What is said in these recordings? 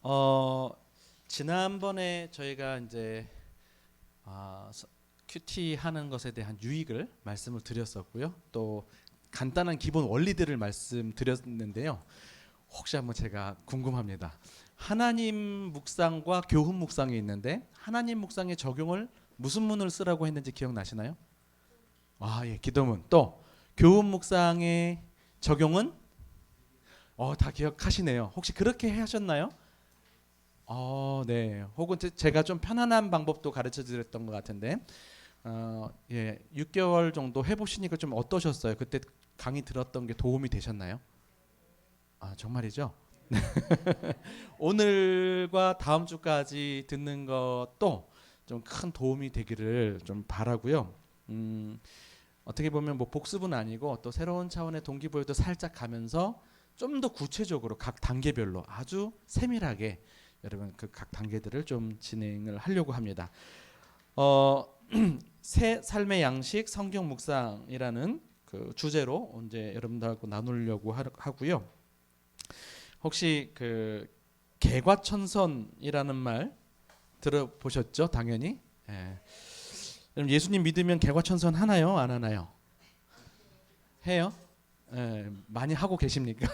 어, 지난번에 저희가 이제 큐티 하는 것에 대한 유익을 말씀을 드렸었고요. 또 간단한 기본 원리들을 말씀드렸는데요. 혹시 한번 제가 궁금합니다. 하나님 묵상과 교훈 묵상이 있는데 하나님 묵상의 적용을 무슨 문을 쓰라고 했는지 기억나시나요? 예, 기도문. 또 교훈 묵상의 적용은 다 기억하시네요. 혹시 그렇게 하셨나요? 네. 혹은 제가 좀 편안한 방법도 가르쳐 드렸던 것 같은데, 예, 6개월 정도 해보시니까 좀 어떠셨어요? 그때 강의 들었던 게 도움이 되셨나요? 정말이죠? 오늘과 다음 주까지 듣는 것도 좀 큰 도움이 되기를 좀 바라고요. 음, 어떻게 보면 뭐 복습은 아니고 또 새로운 차원의 동기부여도 살짝 가면서 좀 더 구체적으로 각 단계별로 아주 세밀하게 여러분 그 각 단계들을 좀 진행을 하려고 합니다. 어, 새 삶의 양식 성경 묵상이라는 그 주제로 이제 여러분들하고 나누려고 하고요. 혹시 그 개과천선이라는 말 들어보셨죠? 당연히. 예. 그럼 예수님 믿으면 개과천선 하나요? 안 하나요? 해요? 예, 많이 하고 계십니까?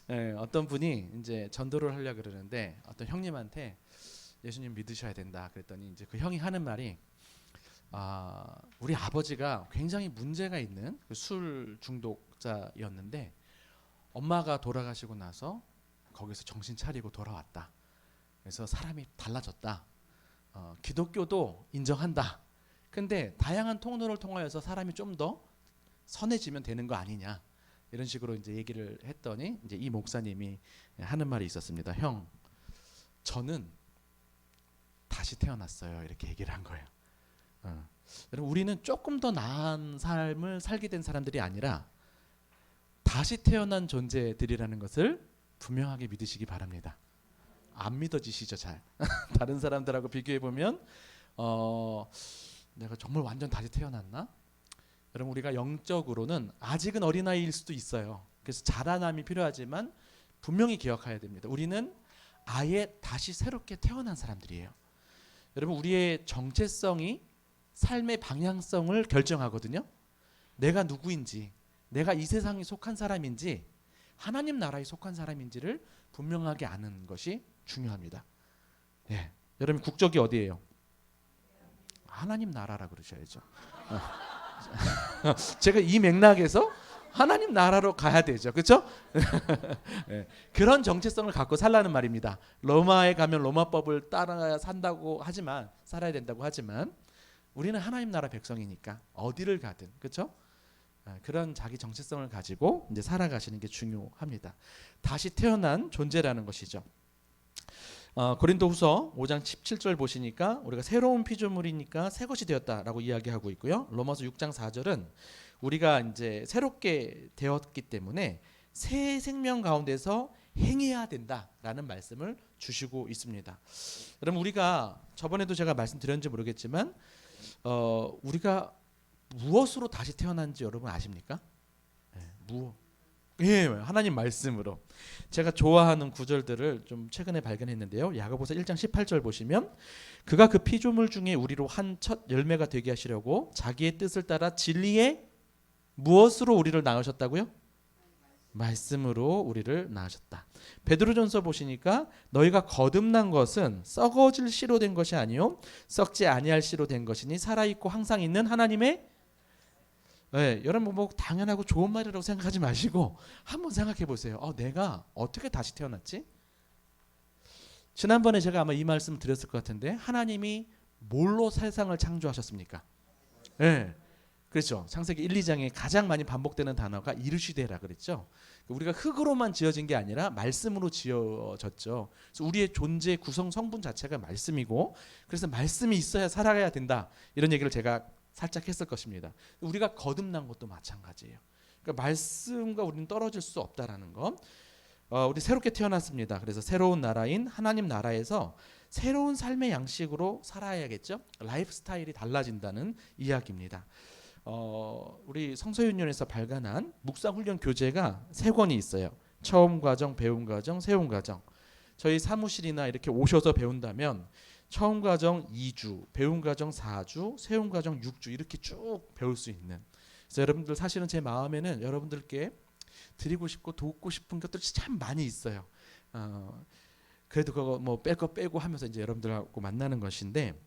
예, 어떤 분이 이제 전도를 하려 그러는데 어떤 형님한테 예수님 믿으셔야 된다 그랬더니 이제 그 형이 하는 말이 우리 아버지가 굉장히 문제가 있는 그술 중독자였는데 엄마가 돌아가시고 나서 거기서 정신 차리고 돌아왔다. 그래서 사람이 달라졌다. 기독교도 인정한다. 근데 다양한 통로를 통하여서 사람이 좀 더 선해지면 되는 거 아니냐. 이런 식으로 이제 얘기를 했더니 이제 이 목사님이 하는 말이 있었습니다. 형, 저는 다시 태어났어요. 이렇게 얘기를 한 거예요. 여러분 우리는 조금 더 나은 삶을 살게 된 사람들이 아니라 다시 태어난 존재들이라는 것을 분명하게 믿으시기 바랍니다. 안 믿어지시죠, 잘? 다른 사람들하고 비교해 보면 내가 정말 완전 다시 태어났나? 여러분 우리가 영적으로는 아직은 어린아이일 수도 있어요. 그래서 자라남이 필요하지만 분명히 기억해야 됩니다. 우리는 아예 다시 새롭게 태어난 사람들이에요. 여러분 우리의 정체성이 삶의 방향성을 결정하거든요. 내가 누구인지, 내가 이 세상에 속한 사람인지, 하나님 나라에 속한 사람인지를 분명하게 아는 것이 중요합니다. 예. 여러분 국적이 어디예요? 하나님 나라라 그러셔야죠. 제가 이 맥락에서 하나님 나라로 가야 되죠. 그렇죠? 예. 그런 정체성을 갖고 살라는 말입니다. 로마에 가면 로마법을 따라 산다고 하지만 살아야 된다고 하지만 우리는 하나님 나라 백성이니까 어디를 가든 그렇죠? 그런 자기 정체성을 가지고 이제 살아가시는 게 중요합니다. 다시 태어난 존재라는 것이죠. 고린도후서 5장 17절 보시니까 우리가 새로운 피조물이니까 새 것이 되었다라고 이야기하고 있고요. 로마서 6장 4절은 우리가 이제 새롭게 되었기 때문에 새 생명 가운데서 행해야 된다라는 말씀을 주시고 있습니다. 여러분 우리가 저번에도 제가 말씀드렸는지 모르겠지만 우리가 무엇으로 다시 태어난지 여러분 아십니까? 무엇? 예, 하나님 말씀으로. 제가 좋아하는 구절들을 좀 최근에 발견했는데요. 야고보서 1장 18절 보시면 그가 그 피조물 중에 우리로 한 첫 열매가 되게 하시려고 자기의 뜻을 따라 진리의 무엇으로 우리를 낳으셨다고요? 말씀으로 우리를 낳으셨다. 베드로전서 보시니까 너희가 거듭난 것은 썩어질 씨로 된 것이 아니요 썩지 아니할 씨로 된 것이니 살아있고 항상 있는 하나님의 여러분 뭐 당연하고 좋은 말이라고 생각하지 마시고 한번 생각해 보세요. 내가 어떻게 다시 태어났지? 지난번에 제가 아마 이 말씀 드렸을 것 같은데 하나님이 뭘로 세상을 창조하셨습니까? 예. 그렇죠. 창세기 1, 2장에 가장 많이 반복되는 단어가 이르시되라 그랬죠. 우리가 흙으로만 지어진 게 아니라 말씀으로 지어졌죠. 그래서 우리의 존재 구성 성분 자체가 말씀이고 그래서 말씀이 있어야 살아가야 된다. 이런 얘기를 제가 살짝 했을 것입니다. 우리가 거듭난 것도 마찬가지예요. 그러니까 말씀과 우리는 떨어질 수 없다라는 거. 우리 새롭게 태어났습니다. 그래서 새로운 나라인 하나님 나라에서 새로운 삶의 양식으로 살아야겠죠. 라이프 스타일이 달라진다는 이야기입니다. 우리 성서윤년에서 발간한 묵상훈련 교재가 3권이 있어요. 처음 과정, 배움 과정, 세움 과정. 저희 사무실이나 이렇게 오셔서 배운다면 처음 과정 2주, 배움 과정 4주, 세움 과정 6주 이렇게 쭉 배울 수 있는. 그래서 여러분들 사실은 제 마음에는 여러분들께 드리고 싶고 돕고 싶은 것들이 참 많이 있어요. 그래도 그거 뭐 뺄 거 빼고 하면서 이제 여러분들하고 만나는 것인데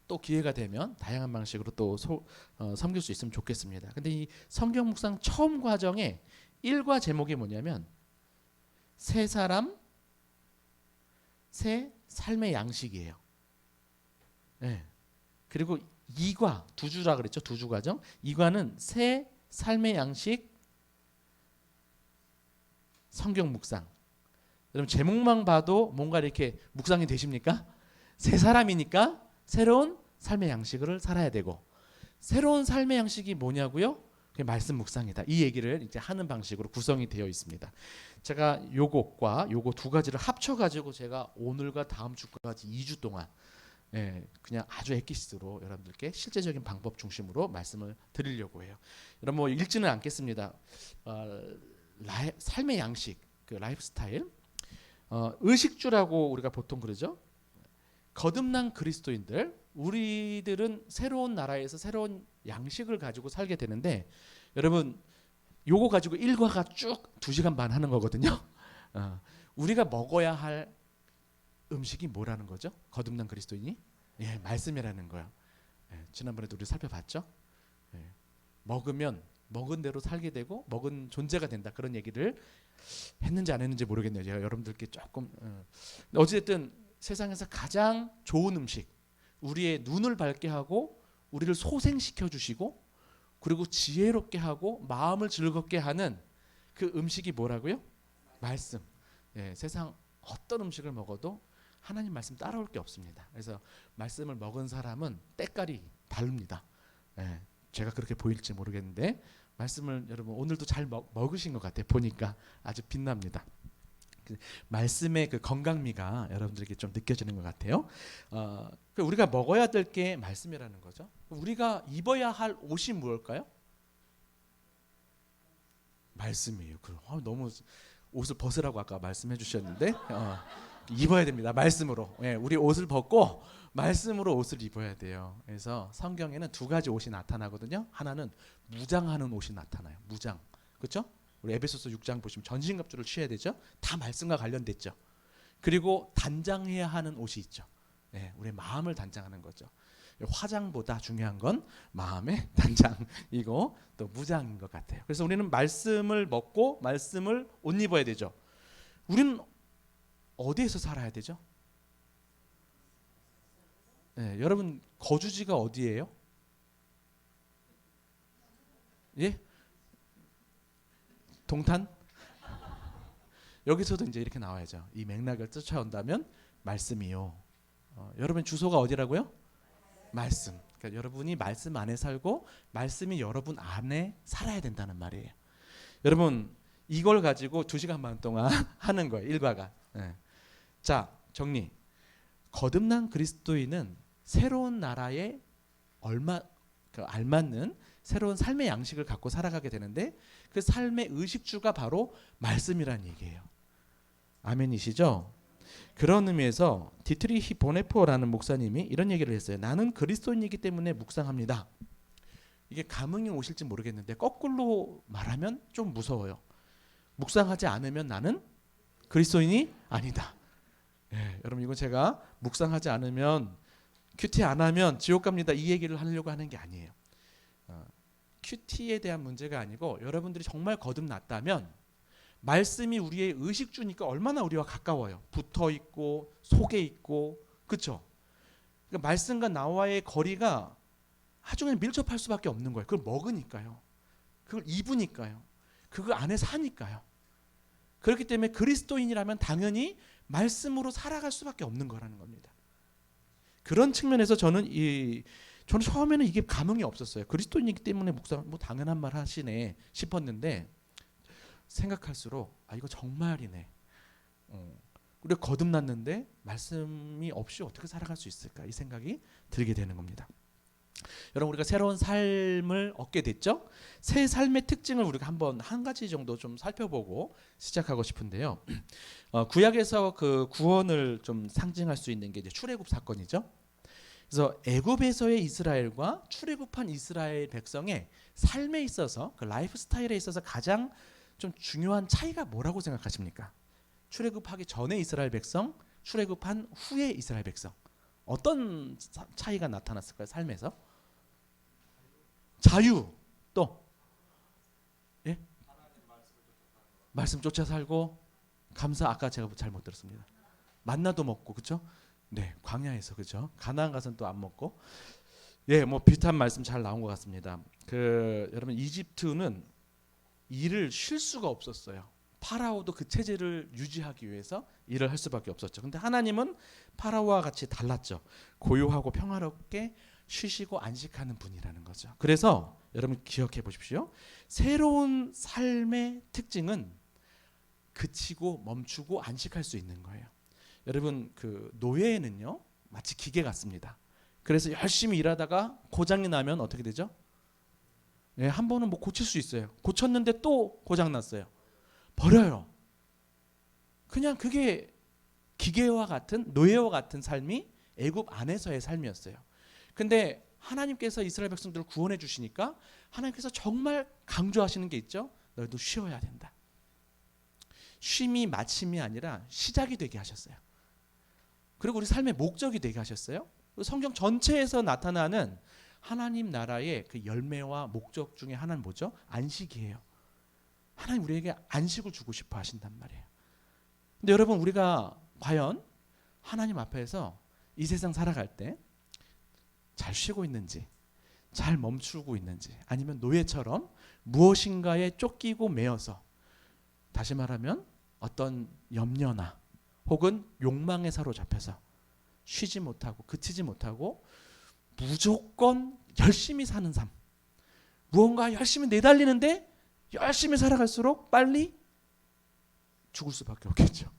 또 기회가 되면 다양한 방식으로 또 섬길 수 있으면 좋겠습니다. 근데 이 성경 묵상 처음 과정의 1과 제목이 뭐냐면 새 사람, 새 삶의 양식이에요. 네. 그리고 2과 두 주라 그랬죠. 두 주 과정. 2과는 새 삶의 양식 성경 묵상. 여러분 제목만 봐도 뭔가 이렇게 묵상이 되십니까? 새 사람이니까 새로운 삶의 양식을 살아야 되고 새로운 삶의 양식이 뭐냐고요? 그게 말씀 묵상이다. 이 얘기를 이제 하는 방식으로 구성이 되어 있습니다. 제가 요것과 요거 두 가지를 합쳐 가지고 제가 오늘과 다음 주까지 2주 동안 그냥 아주 엑기스로 여러분들께 실제적인 방법 중심으로 말씀을 드리려고 해요. 여러분 뭐 읽지는 않겠습니다. 삶의 양식, 그 라이프 스타일, 의식주라고 우리가 보통 그러죠. 거듭난 그리스도인들, 우리들은 새로운 나라에서 새로운 양식을 가지고 살게 되는데 여러분 요거 가지고 일과가 쭉 2시간 반 하는 거거든요. 우리가 먹어야 할 음식이 뭐라는 거죠? 거듭난 그리스도인이? 예, 말씀이라는 거예요. 지난번에도 우리 살펴봤죠? 먹으면 먹은 대로 살게 되고 먹은 존재가 된다. 그런 얘기를 했는지 안 했는지 모르겠네요. 제가 여러분들께 조금 어쨌든 세상에서 가장 좋은 음식, 우리의 눈을 밝게 하고 우리를 소생시켜 주시고 그리고 지혜롭게 하고 마음을 즐겁게 하는 그 음식이 뭐라고요? 말씀. 세상 어떤 음식을 먹어도 하나님 말씀 따라올 게 없습니다. 그래서 말씀을 먹은 사람은 때깔이 다릅니다. 제가 그렇게 보일지 모르겠는데 말씀을 여러분 오늘도 잘 먹으신 것 같아요. 보니까 아주 빛납니다. 말씀의 그 건강미가 여러분들에게 좀 느껴지는 것 같아요. 우리가 먹어야 될 게 말씀이라는 거죠. 우리가 입어야 할 옷이 무엇일까요? 말씀이에요. 너무 옷을 벗으라고 아까 말씀해 주셨는데 입어야 됩니다. 말씀으로. 우리 옷을 벗고 말씀으로 옷을 입어야 돼요. 그래서 성경에는 2가지 옷이 나타나거든요. 하나는 무장하는 옷이 나타나요. 무장. 그렇죠? 우리 에베소서 6장 보시면 전신갑주를 취해야 되죠. 다 말씀과 관련됐죠. 그리고 단장해야 하는 옷이 있죠. 우리 마음을 단장하는 거죠. 화장보다 중요한 건 마음의 단장이고 또 무장인 것 같아요. 그래서 우리는 말씀을 먹고 말씀을 옷 입어야 되죠. 우리는 어디에서 살아야 되죠? 여러분 거주지가 어디예요? 예? 동탄? 여기서도 이제 이렇게 나와야죠. 이 맥락을 쫓아온다면 말씀이요. 여러분 주소가 어디라고요? 말씀. 그러니까 여러분이 말씀 안에 살고 말씀이 여러분 안에 살아야 된다는 말이에요. 여러분 이걸 가지고 2시간 반 동안 하는 거예요. 일과가. 자 정리. 거듭난 그리스도인은 새로운 나라에 알맞는 새로운 삶의 양식을 갖고 살아가게 되는데 그 삶의 의식주가 바로 말씀이라는 얘기예요. 아멘이시죠? 그런 의미에서 디트리히 보네포라는 목사님이 이런 얘기를 했어요. 나는 그리스도인이기 때문에 묵상합니다. 이게 감흥이 오실지 모르겠는데 거꾸로 말하면 좀 무서워요. 묵상하지 않으면 나는 그리스도인이 아니다. 여러분 이건 제가 묵상하지 않으면 큐티 안 하면 지옥 갑니다. 이 얘기를 하려고 하는 게 아니에요. 큐티에 대한 문제가 아니고 여러분들이 정말 거듭났다면 말씀이 우리의 의식주니까 얼마나 우리와 가까워요. 붙어 있고 속에 있고 그렇죠? 그러니까 말씀과 나와의 거리가 아주 그냥 밀접할 수밖에 없는 거예요. 그걸 먹으니까요. 그걸 입으니까요. 그거 안에 사니까요. 그렇기 때문에 그리스도인이라면 당연히 말씀으로 살아갈 수밖에 없는 거라는 겁니다. 그런 측면에서 저는 처음에는 이게 감흥이 없었어요. 그리스도인이기 때문에 묵상 뭐 당연한 말 하시네 싶었는데 생각할수록 이거 정말이네. 우리가 거듭났는데 말씀이 없이 어떻게 살아갈 수 있을까 이 생각이 들게 되는 겁니다. 여러분 우리가 새로운 삶을 얻게 됐죠? 새 삶의 특징을 우리가 한번 한 가지 정도 좀 살펴보고 시작하고 싶은데요. 구약에서 그 구원을 좀 상징할 수 있는 게 이제 출애굽 사건이죠. 그래서 애굽에서의 이스라엘과 출애굽한 이스라엘 백성의 삶에 있어서 그 라이프 스타일에 있어서 가장 좀 중요한 차이가 뭐라고 생각하십니까? 출애굽하기 전에 이스라엘 백성, 출애굽한 후에 이스라엘 백성. 어떤 차이가 나타났을까요? 삶에서? 자유 또 예? 말씀 쫓아 살고 감사 아까 제가 잘못 들었습니다. 만나도 먹고 그렇죠? 네, 광야에서 그렇죠? 가나안 가서는 또 안 먹고 예, 뭐 비슷한 말씀 잘 나온 것 같습니다. 그 여러분 이집트는 일을 쉴 수가 없었어요. 파라오도 그 체제를 유지하기 위해서 일을 할 수밖에 없었죠. 근데 하나님은 파라오와 같이 달랐죠. 고요하고 평화롭게 쉬시고 안식하는 분이라는 거죠. 그래서 여러분 기억해 보십시오. 새로운 삶의 특징은 그치고 멈추고 안식할 수 있는 거예요. 여러분 그 노예는요 마치 기계 같습니다. 그래서 열심히 일하다가 고장이 나면 어떻게 되죠? 네, 한 번은 뭐 고칠 수 있어요. 고쳤는데 또 고장 났어요. 버려요. 그냥 그게 기계와 같은 노예와 같은 삶이 애굽 안에서의 삶이었어요. 근데 하나님께서 이스라엘 백성들을 구원해 주시니까 하나님께서 정말 강조하시는 게 있죠. 너희도 쉬어야 된다. 쉼이 마침이 아니라 시작이 되게 하셨어요. 그리고 우리 삶의 목적이 되게 하셨어요. 성경 전체에서 나타나는 하나님 나라의 그 열매와 목적 중에 하나는 뭐죠? 안식이에요. 하나님 우리에게 안식을 주고 싶어 하신단 말이에요. 근데 여러분 우리가 과연 하나님 앞에서 이 세상 살아갈 때 잘 쉬고 있는지, 잘 멈추고 있는지, 아니면 노예처럼 무엇인가에 쫓기고 매여서, 다시 말하면 어떤 염려나 혹은 욕망에 사로잡혀서 쉬지 못하고 그치지 못하고 무조건 열심히 사는 삶, 무언가 열심히 내달리는데 열심히 살아갈수록 빨리 죽을 수밖에 없겠죠.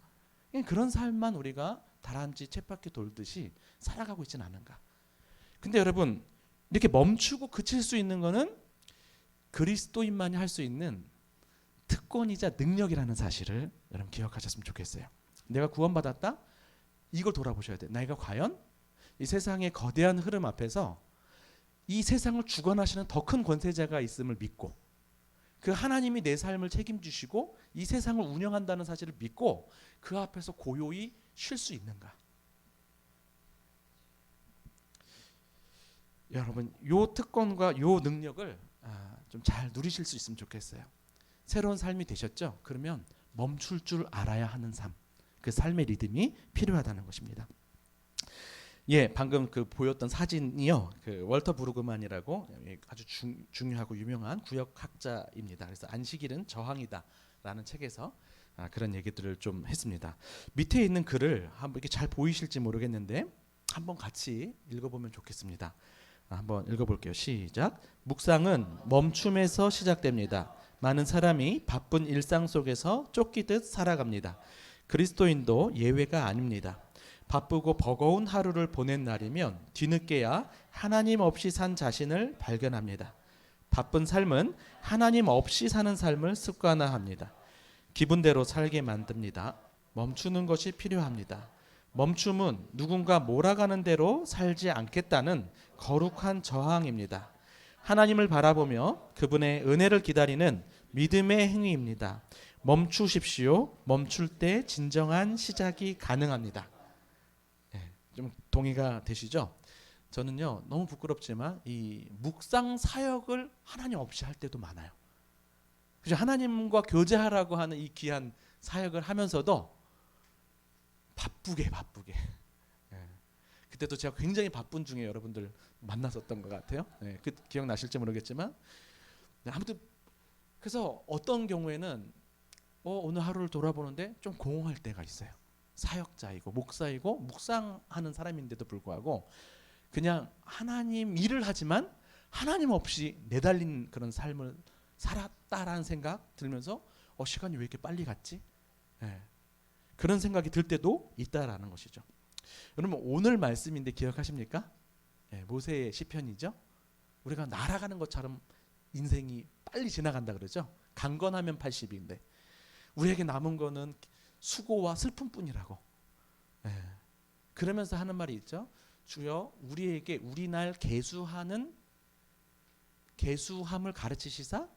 그런 삶만 우리가 다람쥐 쳇바퀴 돌듯이 살아가고 있지는 않은가. 근데 여러분 이렇게 멈추고 그칠 수 있는 거는 그리스도인만이 할 수 있는 특권이자 능력이라는 사실을 여러분 기억하셨으면 좋겠어요. 내가 구원받았다? 이걸 돌아보셔야 돼. 내가 과연 이 세상의 거대한 흐름 앞에서 이 세상을 주관하시는 더 큰 권세자가 있음을 믿고 그 하나님이 내 삶을 책임지시고 이 세상을 운영한다는 사실을 믿고 그 앞에서 고요히 쉴 수 있는가. 여러분 요 특권과 요 능력을 좀 잘 누리실 수 있으면 좋겠어요. 새로운 삶이 되셨죠? 그러면 멈출 줄 알아야 하는 삶, 그 삶의 리듬이 필요하다는 것입니다. 예, 방금 그 보였던 사진이요, 그 월터 브루그만이라고 아주 중요하고 유명한 구역학자입니다. 그래서 안식일은 저항이다라는 책에서 그런 얘기들을 좀 했습니다. 밑에 있는 글을 한번 이렇게 잘 보이실지 모르겠는데 한번 같이 읽어보면 좋겠습니다. 한번 읽어볼게요. 시작. 묵상은 멈춤에서 시작됩니다. 많은 사람이 바쁜 일상 속에서 쫓기듯 살아갑니다. 그리스도인도 예외가 아닙니다. 바쁘고 버거운 하루를 보낸 날이면 뒤늦게야 하나님 없이 산 자신을 발견합니다. 바쁜 삶은 하나님 없이 사는 삶을 습관화합니다. 기분대로 살게 만듭니다. 멈추는 것이 필요합니다. 멈춤은 누군가 몰아가는 대로 살지 않겠다는 거룩한 저항입니다. 하나님을 바라보며 그분의 은혜를 기다리는 믿음의 행위입니다. 멈추십시오. 멈출 때 진정한 시작이 가능합니다. 좀 동의가 되시죠? 저는요 너무 부끄럽지만 이 묵상 사역을 하나님 없이 할 때도 많아요. 그죠? 하나님과 교제하라고 하는 이 귀한 사역을 하면서도 바쁘게 그때도 제가 굉장히 바쁜 중에 여러분들 만났었던 것 같아요. 그 기억나실지 모르겠지만 아무튼 그래서 어떤 경우에는 오늘 하루를 돌아보는데 좀 공허할 때가 있어요. 사역자이고 목사이고 묵상하는 사람인데도 불구하고 그냥 하나님 일을 하지만 하나님 없이 내달린 그런 삶을 살았다라는 생각 들면서 시간이 왜 이렇게 빨리 갔지? 그런 생각이 들 때도 있다라는 것이죠. 여러분 오늘 말씀인데 기억하십니까? 모세의 시편이죠. 우리가 날아가는 것처럼 인생이 빨리 지나간다 그러죠. 강건하면 80인데 우리에게 남은 거는 수고와 슬픔뿐이라고. 예. 그러면서 하는 말이 있죠. 주여 우리에게 우리 날 계수함을 가르치시사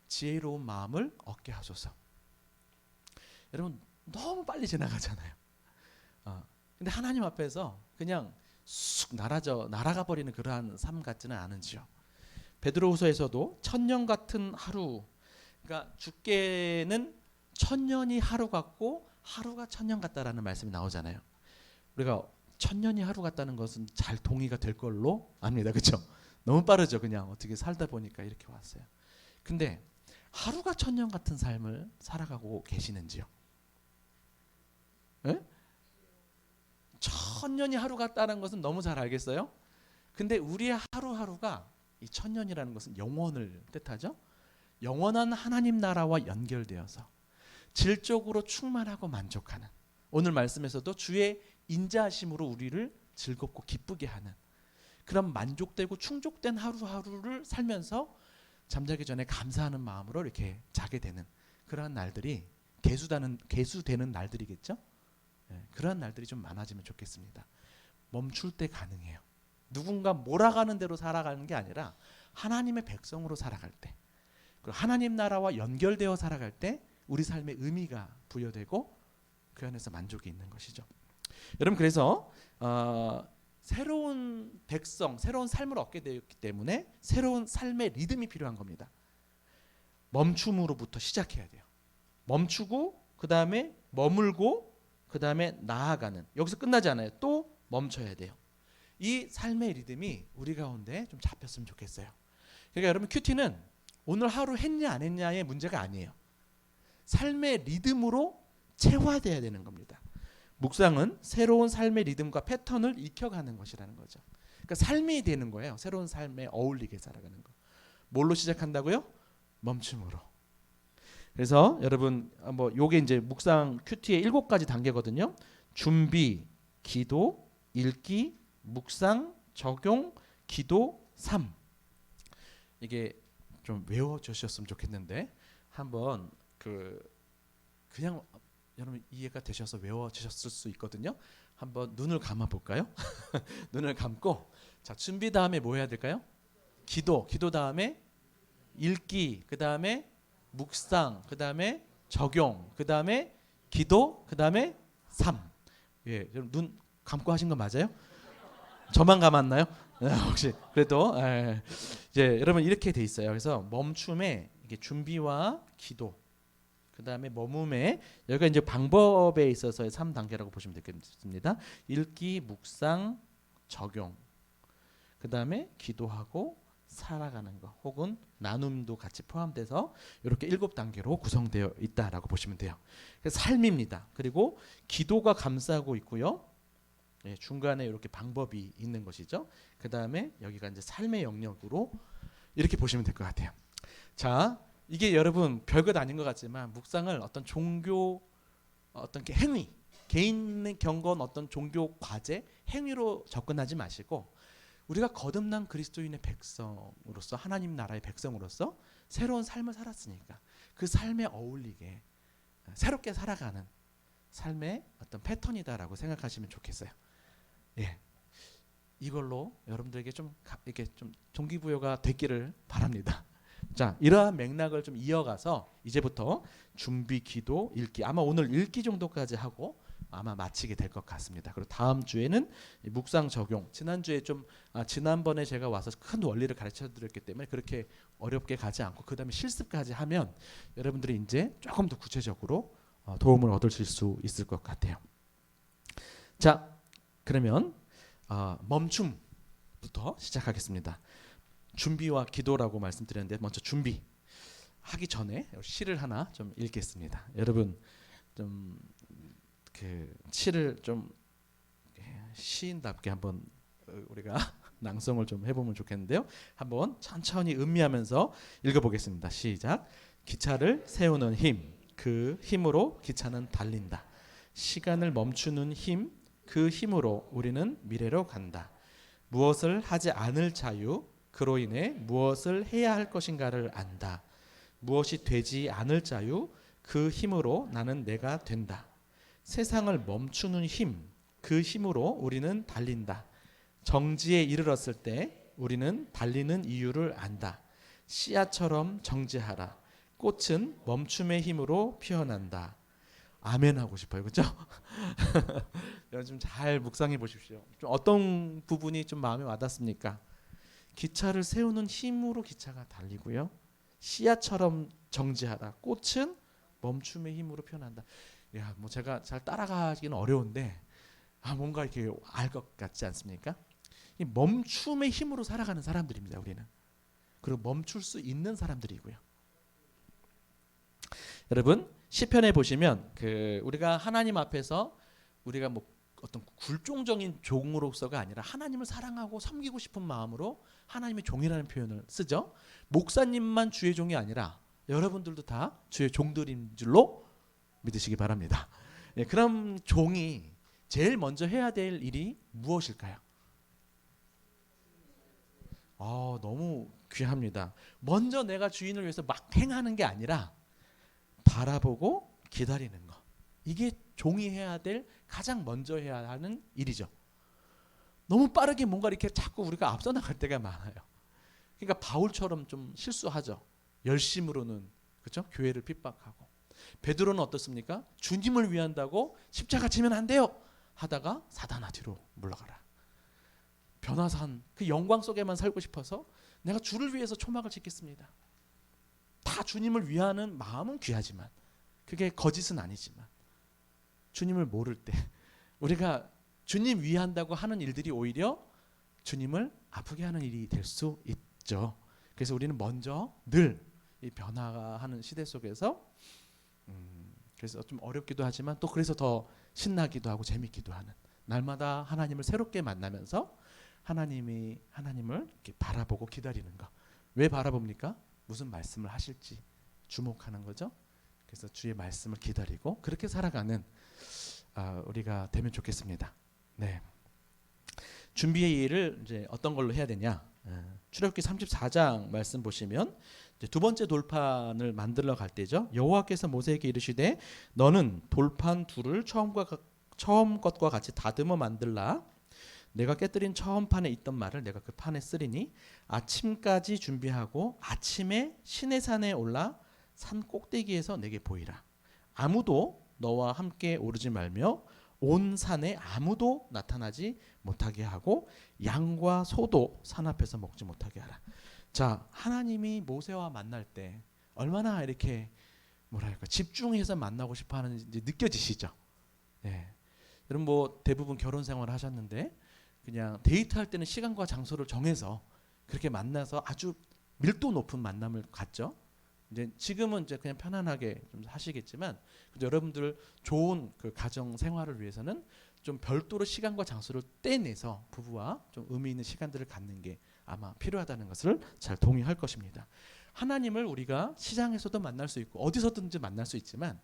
지혜로운 마음을 얻게 하소서. 여러분 너무 빨리 지나가잖아요. 근데 하나님 앞에서 그냥 쑥 날아가 버리는 그러한 삶 같지는 않은지요. 베드로후서에서도 천년 같은 하루, 그러니까 주께는 천년이 하루 같고 하루가 천년 같다라는 말씀이 나오잖아요. 우리가 천년이 하루 같다는 것은 잘 동의가 될 걸로 압니다. 그렇죠? 너무 빠르죠. 그냥 어떻게 살다 보니까 이렇게 왔어요. 근데 하루가 천년 같은 삶을 살아가고 계시는지요? 에? 천년이 하루 같다는 것은 너무 잘 알겠어요. 근데 우리의 하루하루가 이 천년이라는 것은 영원을 뜻하죠. 영원한 하나님 나라와 연결되어서 질적으로 충만하고 만족하는, 오늘 말씀에서도 주의 인자하심으로 우리를 즐겁고 기쁘게 하는 그런 만족되고 충족된 하루하루를 살면서 잠자기 전에 감사하는 마음으로 이렇게 자게 되는 그러한 날들이 계수되는 날들이겠죠. 그러한 날들이 좀 많아지면 좋겠습니다. 멈출 때 가능해요. 누군가 몰아가는 대로 살아가는 게 아니라 하나님의 백성으로 살아갈 때, 그리고 하나님 나라와 연결되어 살아갈 때 우리 삶에 의미가 부여되고 그 안에서 만족이 있는 것이죠. 여러분 그래서 새로운 백성, 새로운 삶을 얻게 되었기 때문에 새로운 삶의 리듬이 필요한 겁니다. 멈춤으로부터 시작해야 돼요. 멈추고 그 다음에 머물고 그 다음에 나아가는, 여기서 끝나지 않아요. 또 멈춰야 돼요. 이 삶의 리듬이 우리 가운데 좀 잡혔으면 좋겠어요. 그러니까 여러분 큐티는 오늘 하루 했냐 안 했냐의 문제가 아니에요. 삶의 리듬으로 체화돼야 되는 겁니다. 묵상은 새로운 삶의 리듬과 패턴을 익혀가는 것이라는 거죠. 그러니까 삶이 되는 거예요. 새로운 삶에 어울리게 살아가는 거. 뭘로 시작한다고요? 멈춤으로. 그래서 여러분 요게 이제 묵상 큐티의 7가지 단계거든요. 준비, 기도, 읽기, 묵상, 적용, 기도, 삶. 이게 좀 외워주셨으면 좋겠는데 한번 그냥 여러분 이해가 되셔서 외워주셨을 수 있거든요. 한번 눈을 감아 볼까요? 눈을 감고, 자 준비 다음에 뭐 해야 될까요? 기도 다음에 읽기, 그 다음에 묵상, 그 다음에 적용, 그 다음에 기도, 그 다음에 삶. 예, 여러분 눈 감고 하신 거 맞아요? 저만 감았나요? 혹시 그래도 이제 여러분 이렇게 돼 있어요. 그래서 멈춤에 이게 준비와 기도, 그 다음에 머뭄에, 여기가 이제 방법에 있어서의 3단계라고 보시면 되겠습니다. 읽기, 묵상, 적용, 그 다음에 기도하고 살아가는 거, 혹은 나눔도 같이 포함돼서 이렇게 7단계로 구성되어 있다라고 보시면 돼요. 그래서 삶입니다. 그리고 기도가 감싸고 있고요. 예, 중간에 이렇게 방법이 있는 것이죠. 그 다음에 여기가 이제 삶의 영역으로 이렇게 보시면 될 것 같아요. 자, 이게 여러분 별것 아닌 것 같지만 묵상을 어떤 종교, 어떤 행위, 개인의 경건 어떤 종교 과제, 행위로 접근하지 마시고 우리가 거듭난 그리스도인의 백성으로서, 하나님 나라의 백성으로서 새로운 삶을 살았으니까 그 삶에 어울리게 새롭게 살아가는 삶의 어떤 패턴이다라고 생각하시면 좋겠어요. 예, 이걸로 여러분들에게 좀 이렇게 좀 동기부여가 됐기를 바랍니다. 자, 이러한 맥락을 좀 이어가서 이제부터 준비, 기도, 읽기, 아마 오늘 읽기 정도까지 하고 아마 마치게 될 것 같습니다. 그리고 다음 주에는 묵상 적용. 지난주에 지난번에 제가 와서 큰 원리를 가르쳐 드렸기 때문에 그렇게 어렵게 가지 않고 그다음에 실습까지 하면 여러분들이 이제 조금 더 구체적으로 도움을 얻으실 수 있을 것 같아요. 자, 그러면 멈춤부터 시작하겠습니다. 준비와 기도라고 말씀드렸는데 먼저 준비하기 전에 시를 하나 좀 읽겠습니다. 여러분 좀 시를 좀 시인답게 한번 우리가 낭송을 좀 해보면 좋겠는데요. 한번 천천히 음미하면서 읽어보겠습니다. 시작. 기차를 세우는 힘, 그 힘으로 기차는 달린다. 시간을 멈추는 힘, 그 힘으로 우리는 미래로 간다. 무엇을 하지 않을 자유, 그로 인해 무엇을 해야 할 것인가를 안다. 무엇이 되지 않을 자유, 그 힘으로 나는 내가 된다. 세상을 멈추는 힘, 그 힘으로 우리는 달린다. 정지에 이르렀을 때 우리는 달리는 이유를 안다. 씨앗처럼 정지하라. 꽃은 멈춤의 힘으로 피어난다. 아멘 하고 싶어요. 그렇죠? 여러분 좀 잘 묵상해 보십시오. 좀 어떤 부분이 좀 마음에 와닿습니까? 기차를 세우는 힘으로 기차가 달리고요. 씨앗처럼 정지하라. 꽃은 멈춤의 힘으로 피어난다. 야, 뭐 제가 잘 따라가기는 어려운데 뭔가 이렇게 알 것 같지 않습니까? 이 멈춤의 힘으로 살아가는 사람들입니다. 우리는. 그리고 멈출 수 있는 사람들이고요. 여러분 시편에 보시면 우리가 하나님 앞에서 우리가 뭐 어떤 굴종적인 종으로서가 아니라 하나님을 사랑하고 섬기고 싶은 마음으로 하나님의 종이라는 표현을 쓰죠. 목사님만 주의 종이 아니라 여러분들도 다 주의 종들인 줄로 믿으시기 바랍니다. 예, 그럼 종이 제일 먼저 해야 될 일이 무엇일까요? 너무 귀합니다. 먼저 내가 주인을 위해서 막 행하는 게 아니라 바라보고 기다리는 거. 이게 종이 해야 될 가장 먼저 해야 하는 일이죠. 너무 빠르게 뭔가 이렇게 자꾸 우리가 앞서 나갈 때가 많아요. 그러니까 바울처럼 좀 실수하죠. 열심으로는 그렇죠? 교회를 핍박하고. 베드로는 어떻습니까? 주님을 위한다고 십자가 지면 안 돼요. 하다가 사단아 뒤로 물러가라. 변화산 그 영광 속에만 살고 싶어서 내가 주를 위해서 초막을 짓겠습니다. 다 주님을 위하는 마음은 귀하지만 그게 거짓은 아니지만 주님을 모를 때 우리가 주님 위한다고 하는 일들이 오히려 주님을 아프게 하는 일이 될 수 있죠. 그래서 우리는 먼저 늘 이 변화하는 시대 속에서 그래서 좀 어렵기도 하지만 또 그래서 더 신나기도 하고 재밌기도 하는 날마다 하나님을 새롭게 만나면서 하나님을 이렇게 바라보고 기다리는 거. 왜 바라봅니까? 무슨 말씀을 하실지 주목하는 거죠. 그래서 주의 말씀을 기다리고 그렇게 살아가는 우리가 되면 좋겠습니다. 네. 준비의 일을 이제 어떤 걸로 해야 되냐? 출애굽기 34장 말씀 보시면 이제 두 번째 돌판을 만들러 갈 때죠. 여호와께서 모세에게 이르시되 너는 돌판 둘을 처음 것과 같이 다듬어 만들라. 내가 깨뜨린 처음 판에 있던 말을 내가 그 판에 쓰리니 아침까지 준비하고 아침에 시내산에 올라 산 꼭대기에서 내게 보이라. 아무도 너와 함께 오르지 말며 온 산에 아무도 나타나지 못하게 하고 양과 소도 산 앞에서 먹지 못하게 하라. 자, 하나님이 모세와 만날 때 얼마나 이렇게 뭐랄까 집중해서 만나고 싶어 하는지 느껴지시죠? 네. 여러분 뭐 대부분 결혼 생활을 하셨는데 그냥 데이트할 때는 시간과 장소를 정해서 그렇게 만나서 아주 밀도 높은 만남을 갖죠. 이제 지금은 이제 그냥 편안하게 좀 하시겠지만 여러분들 좋은 그 가정 생활을 위해서는 좀 별도로 시간과 장소를 떼내서 부부와 좀 의미 있는 시간들을 갖는 게 아마 필요하다는 것을 잘 동의할 것입니다. 하나님을 우리가 시장에서도 만날 수 있고 어디서든지 만날 수 있지만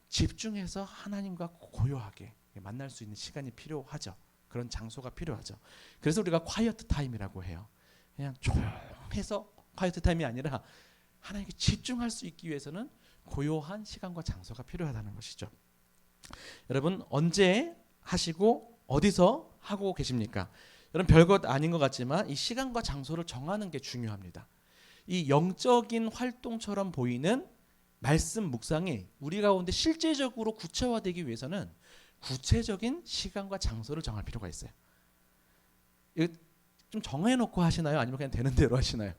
집중해서 하나님과 고요하게 만날 수 있는 시간이 필요하죠. 그런 장소가 필요하죠. 그래서 우리가 콰이어트 타임이라고 해요. 그냥 조용해서 콰이어트 타임이 아니라 하나님께 집중할 수 있기 위해서는 고요한 시간과 장소가 필요하다는 것이죠. 여러분 언제 하시고 어디서 하고 계십니까? 여러분 별것 아닌 것 같지만 이 시간과 장소를 정하는 게 중요합니다. 이 영적인 활동처럼 보이는 말씀 묵상이 우리 가운데 실제적으로 구체화되기 위해서는 구체적인 시간과 장소를 정할 필요가 있어요. 이거 좀 정해놓고 하시나요? 아니면 그냥 되는 대로 하시나요?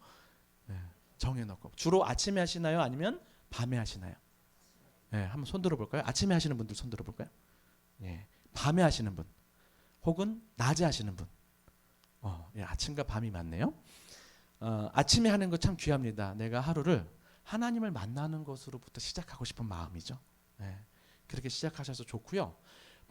네, 정해놓고. 주로 아침에 하시나요? 아니면 밤에 하시나요? 네, 한번 손 들어볼까요? 아침에 하시는 분들 손 들어볼까요? 네, 밤에 하시는 분 혹은 낮에 하시는 분. 예, 아침과 밤이 맞네요. 아침에 하는 거 참 귀합니다. 내가 하루를 하나님을 만나는 것으로부터 시작하고 싶은 마음이죠. 네, 그렇게 시작하셔서 좋고요.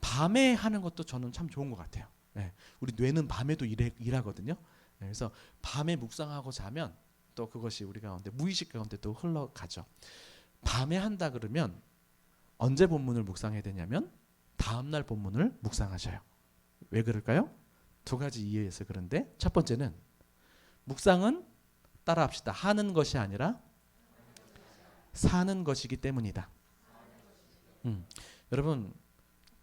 밤에 하는 것도 저는 참 좋은 것 같아요. 네, 우리 뇌는 밤에도 일하거든요. 네, 그래서 밤에 묵상하고 자면 또 그것이 우리 가운데 무의식 가운데 또 흘러가죠. 밤에 한다 그러면 언제 본문을 묵상해야 되냐면 다음날 본문을 묵상하셔요. 왜 그럴까요? 두 가지 이유에서 그런데 첫 번째는 묵상은 따라합시다. 하는 것이 아니라 사는 것이기 때문이다. 여러분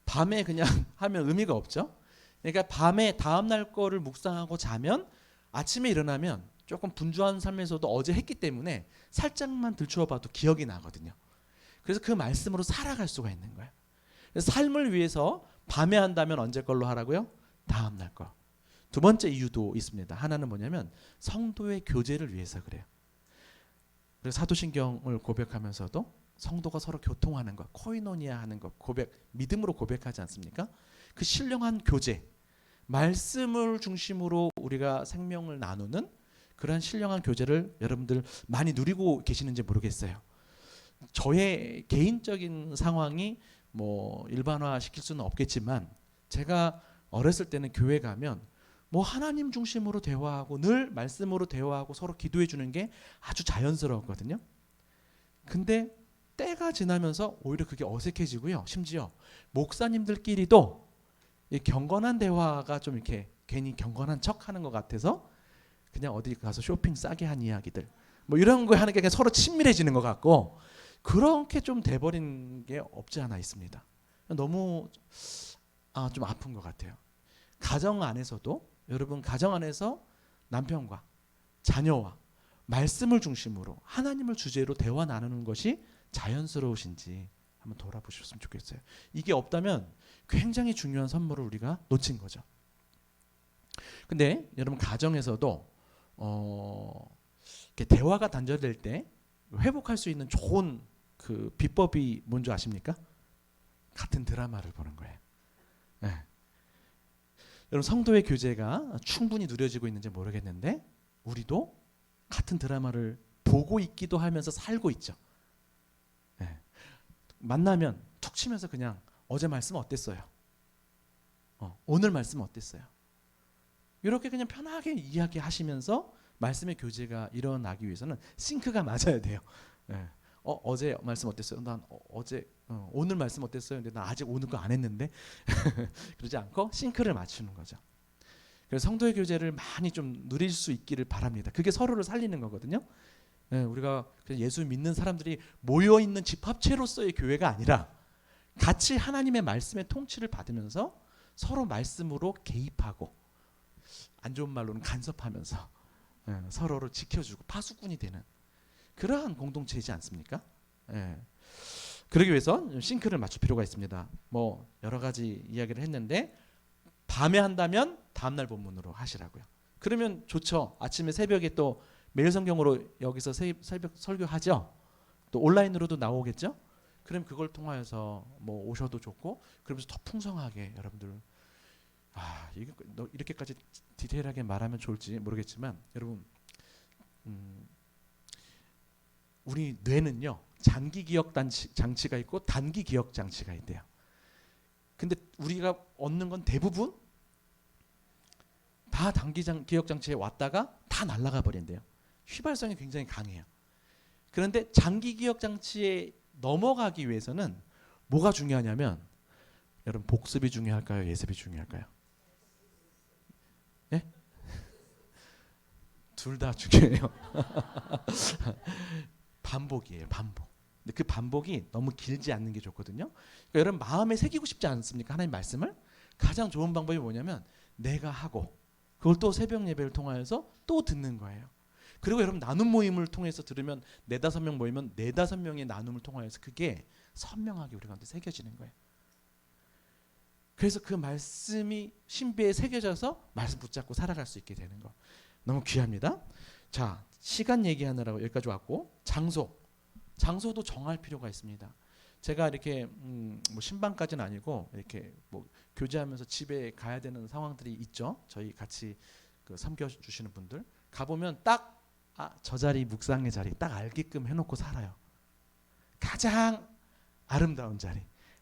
밤에 그냥 하면 의미가 없죠. 그러니까 밤에 다음날 거를 묵상하고 자면 아침에 일어나면 조금 분주한 삶에서도 어제 했기 때문에 살짝만 들추어봐도 기억이 나거든요. 그래서 그 말씀으로 살아갈 수가 있는 거예요. 그래서 삶을 위해서 밤에 한다면 언제 걸로 하라고요? 다음날 거. 두 번째 이유도 있습니다. 하나는 뭐냐면 성도의 교제를 위해서 그래요. 그래서 사도신경을 고백하면서도 성도가 서로 교통하는 것, 코이노니아 하는 것, 고백, 믿음으로 고백하지 않습니까? 그 신령한 교제, 말씀을 중심으로 우리가 생명을 나누는 그러한 신령한 교제를 여러분들 많이 누리고 계시는지 모르겠어요. 저의 개인적인 상황이 뭐 일반화 시킬 수는 없겠지만 제가 어렸을 때는 교회 가면 뭐 하나님 중심으로 대화하고 늘 말씀으로 대화하고 서로 기도해 주는 게 아주 자연스러웠거든요. 근데 때가 지나면서 오히려 그게 어색해지고요. 심지어 목사님들끼리도 이 경건한 대화가 좀 이렇게 괜히 경건한 척하는 것 같아서 그냥 어디 가서 쇼핑 싸게 한 이야기들 뭐 이런 거 하는 게 그냥 서로 친밀해지는 것 같고 그렇게 좀 돼버린 게 없지 않아 있습니다. 너무 좀 아픈 것 같아요. 가정 안에서도 여러분 가정 안에서 남편과 자녀와 말씀을 중심으로 하나님을 주제로 대화 나누는 것이 자연스러우신지 한번 돌아보셨으면 좋겠어요. 이게 없다면 굉장히 중요한 선물을 우리가 놓친 거죠. 근데 여러분 가정에서도 이렇게 대화가 단절될 때 회복할 수 있는 좋은 그 비법이 뭔지 아십니까? 같은 드라마를 보는 거예요. 네. 여러분 성도의 교제가 충분히 누려지고 있는지 모르겠는데 우리도 같은 드라마를 보고 있기도 하면서 살고 있죠. 네. 만나면 툭 치면서 그냥 어제 말씀 어땠어요? 오늘 말씀 어땠어요? 이렇게 그냥 편하게 이야기하시면서 말씀의 교제가 일어나기 위해서는 싱크가 맞아야 돼요. 네. 어제 말씀 어땠어요? 난 어제 오늘 말씀 어땠어요? 근데 나 아직 오늘 거 안 했는데 그러지 않고 싱크를 맞추는 거죠. 그래서 성도의 교제를 많이 좀 누릴 수 있기를 바랍니다. 그게 서로를 살리는 거거든요. 네, 우리가 예수 믿는 사람들이 모여 있는 집합체로서의 교회가 아니라 같이 하나님의 말씀의 통치를 받으면서 서로 말씀으로 개입하고 안 좋은 말로는 간섭하면서 서로를 지켜주고 파수꾼이 되는 그러한 공동체이지 않습니까? 그러기 위해서 싱크를 맞출 필요가 있습니다. 뭐 여러 가지 이야기를 했는데 밤에 한다면 다음날 본문으로 하시라고요. 그러면 좋죠. 아침에 새벽에 또 매일 성경으로 여기서 새벽 설교하죠. 또 온라인으로도 나오겠죠. 그럼 그걸 통하여서 뭐 오셔도 좋고 그러면서 더 풍성하게 여러분들 이게 이렇게까지 디테일하게 말하면 좋을지 모르겠지만 여러분 우리 뇌는요 장기 기억 장치가 있고 단기 기억 장치가 있대요. 근데 우리가 얻는 건 대부분 다 단기 기억 장치에 왔다가 다 날아가 버린대요. 휘발성이 굉장히 강해요. 그런데 장기 기억 장치에 넘어가기 위해서는 뭐가 중요하냐면 여러분 복습이 중요할까요? 예습이 중요할까요? 예? 둘 다 중요해요. 반복이에요. 반복. 근데 그 반복이 너무 길지 않는 게 좋거든요. 그러니까 여러분 마음에 새기고 싶지 않습니까? 하나님 말씀을 가장 좋은 방법이 뭐냐면 내가 하고 그걸 또 새벽 예배를 통하여서 또 듣는 거예요. 그리고 여러분 나눔 모임을 통해서 들으면 4-5명 모이면 4-5명의 나눔을 통하여서 그게 선명하게 우리 가운데 새겨지는 거예요. 그래서 그 말씀이 신비에 새겨져서 말씀 붙잡고 살아갈 수 있게 되는 거 너무 귀합니다. 자, 시간 얘기하느라고 여기까지 왔고 장소도 정할 필요가 있습니다. 제가 이렇게 뭐 신방까지는 아니고 이렇게 뭐 교제하면서 집에 가야 되는 상황들이 있죠. 저희 같이 그 섬겨주시는 분들 가보면 딱 저 자리 묵상의 자리 딱 알게끔 해놓고 살아요. 가장 아름다운 자리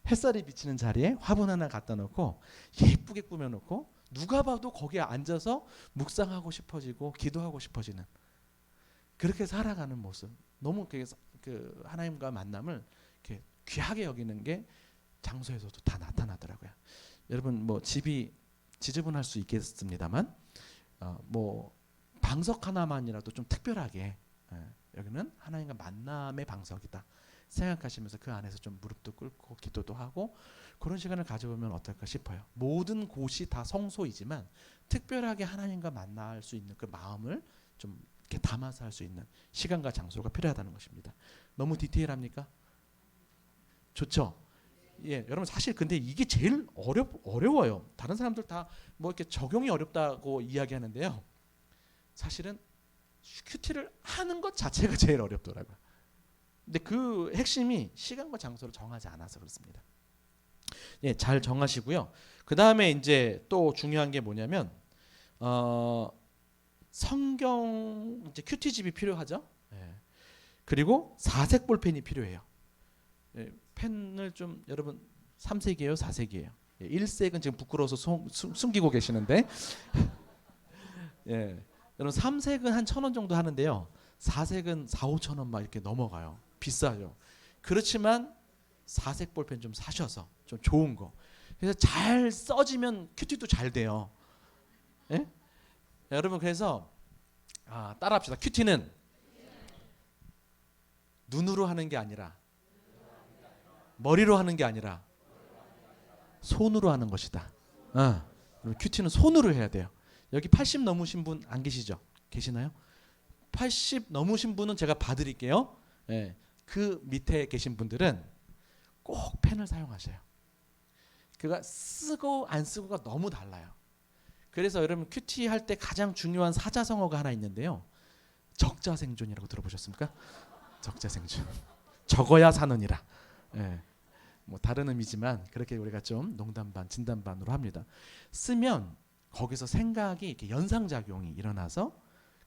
햇살이 비치는 자리에 화분 하나 갖다 놓고 예쁘게 꾸며놓고 누가 봐도 거기에 앉아서 묵상하고 싶어지고 기도하고 싶어지는 그렇게 살아가는 모습 너무 그 하나님과 만남을 이렇게 귀하게 여기는 게 장소에서도 다 나타나더라고요. 여러분 뭐 집이 지저분할 수 있겠습니다만 뭐 방석 하나만이라도 좀 특별하게 여기는 하나님과 만남의 방석이다 생각하시면서 그 안에서 좀 무릎도 꿇고 기도도 하고 그런 시간을 가져보면 어떨까 싶어요. 모든 곳이 다 성소이지만 특별하게 하나님과 만날 수 있는 그 마음을 좀 이렇게 담아서 할 수 있는 시간과 장소가 필요하다는 것입니다. 너무 디테일합니까? 좋죠? 예, 여러분 사실 근데 이게 제일 어려워요. 다른 사람들 다 뭐 이렇게 적용이 어렵다고 이야기하는데요. 사실은 큐티를 하는 것 자체가 제일 어렵더라고요. 근데 그 핵심이 시간과 장소를 정하지 않아서 그렇습니다. 예, 잘 정하시고요. 그 다음에 이제 또 중요한 게 뭐냐면 성경 이제 큐티집이 필요하죠. 예. 그리고 4색 볼펜이 필요해요. 예, 펜을 좀 여러분 3색이에요, 4색이에요. 예, 1색은 지금 부끄러워서 숨기고 계시는데 예, 여러분 3색은 한 1,000원 정도 하는데요. 4색은 4-5천 원 막 이렇게 넘어가요. 비싸죠. 그렇지만 4색 볼펜 좀 사셔서 좀 좋은 거. 그래서 잘 써지면 큐티도 잘 돼요. 예? 여러분 그래서 따라합시다. 큐티는 눈으로 하는 게 아니라 머리로 하는 게 아니라 손으로 하는 것이다. 큐티는 손으로 해야 돼요. 여기 80 넘으신 분 안 계시죠? 계시나요? 80 넘으신 분은 제가 봐드릴게요. 예, 그 밑에 계신 분들은 꼭 펜을 사용하셔요. 그가 쓰고 안 쓰고가 너무 달라요. 그래서 여러분 큐티 할 때 가장 중요한 사자성어가 하나 있는데요. 적자생존이라고 들어보셨습니까? 적자생존. 적어야 사느니라. 예. 뭐 다른 의미지만 그렇게 우리가 좀 농담 반 진담 반으로 합니다. 쓰면 거기서 생각이 이렇게 연상작용이 일어나서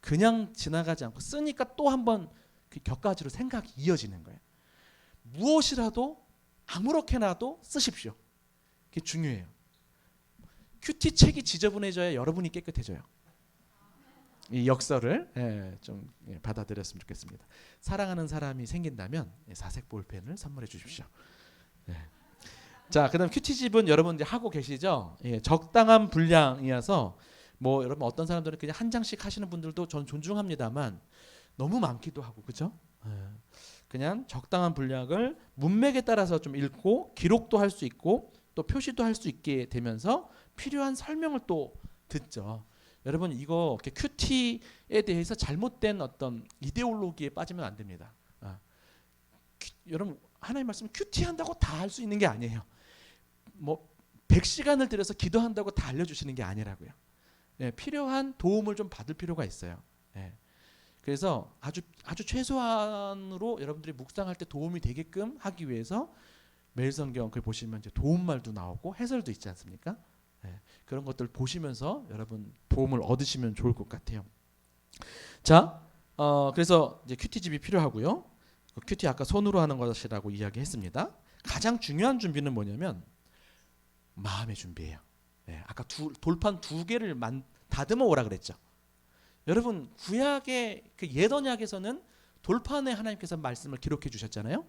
그냥 지나가지 않고 쓰니까 또 한번 그 격가지로 생각이 이어지는 거예요. 무엇이라도 아무렇게나도 쓰십시오. 그게 중요해요. 큐티 책이 지저분해져야 여러분이 깨끗해져요. 이 역설을 좀 받아들였으면 좋겠습니다. 사랑하는 사람이 생긴다면 4색 볼펜을 선물해 주십시오. 자, 그다음 큐티집은 여러분 이제 하고 계시죠? 예, 적당한 분량이어서 뭐 여러분 어떤 사람들은 그냥 한 장씩 하시는 분들도 전 존중합니다만 너무 많기도 하고 그죠? 그냥 적당한 분량을 문맥에 따라서 좀 읽고 기록도 할 수 있고 또 표시도 할 수 있게 되면서 필요한 설명을 또 듣죠. 여러분 이거 큐티에 대해서 잘못된 어떤 이데올로기에 빠지면 안 됩니다. 여러분 하나님 말씀 큐티 한다고 다 할 수 있는 게 아니에요. 뭐 100시간을 들여서 기도한다고 다 알려주시는 게 아니라고요. 예, 필요한 도움을 좀 받을 필요가 있어요. 예. 그래서 아주 최소한으로 여러분들이 묵상할 때 도움이 되게끔 하기 위해서 매일성경 글 보시면 이제 도움말도 나오고 해설도 있지 않습니까? 예, 그런 것들 보시면서 여러분 도움을 얻으시면 좋을 것 같아요. 자, 그래서 이제 큐티집이 필요하고요. 큐티 아까 손으로 하는 것이라고 이야기했습니다. 가장 중요한 준비는 뭐냐면 마음의 준비예요. 예, 아까 돌판 2개를 다듬어 오라 그랬죠. 여러분 구약의 그 옛 언약에서는 돌판에 하나님께서 말씀을 기록해 주셨잖아요.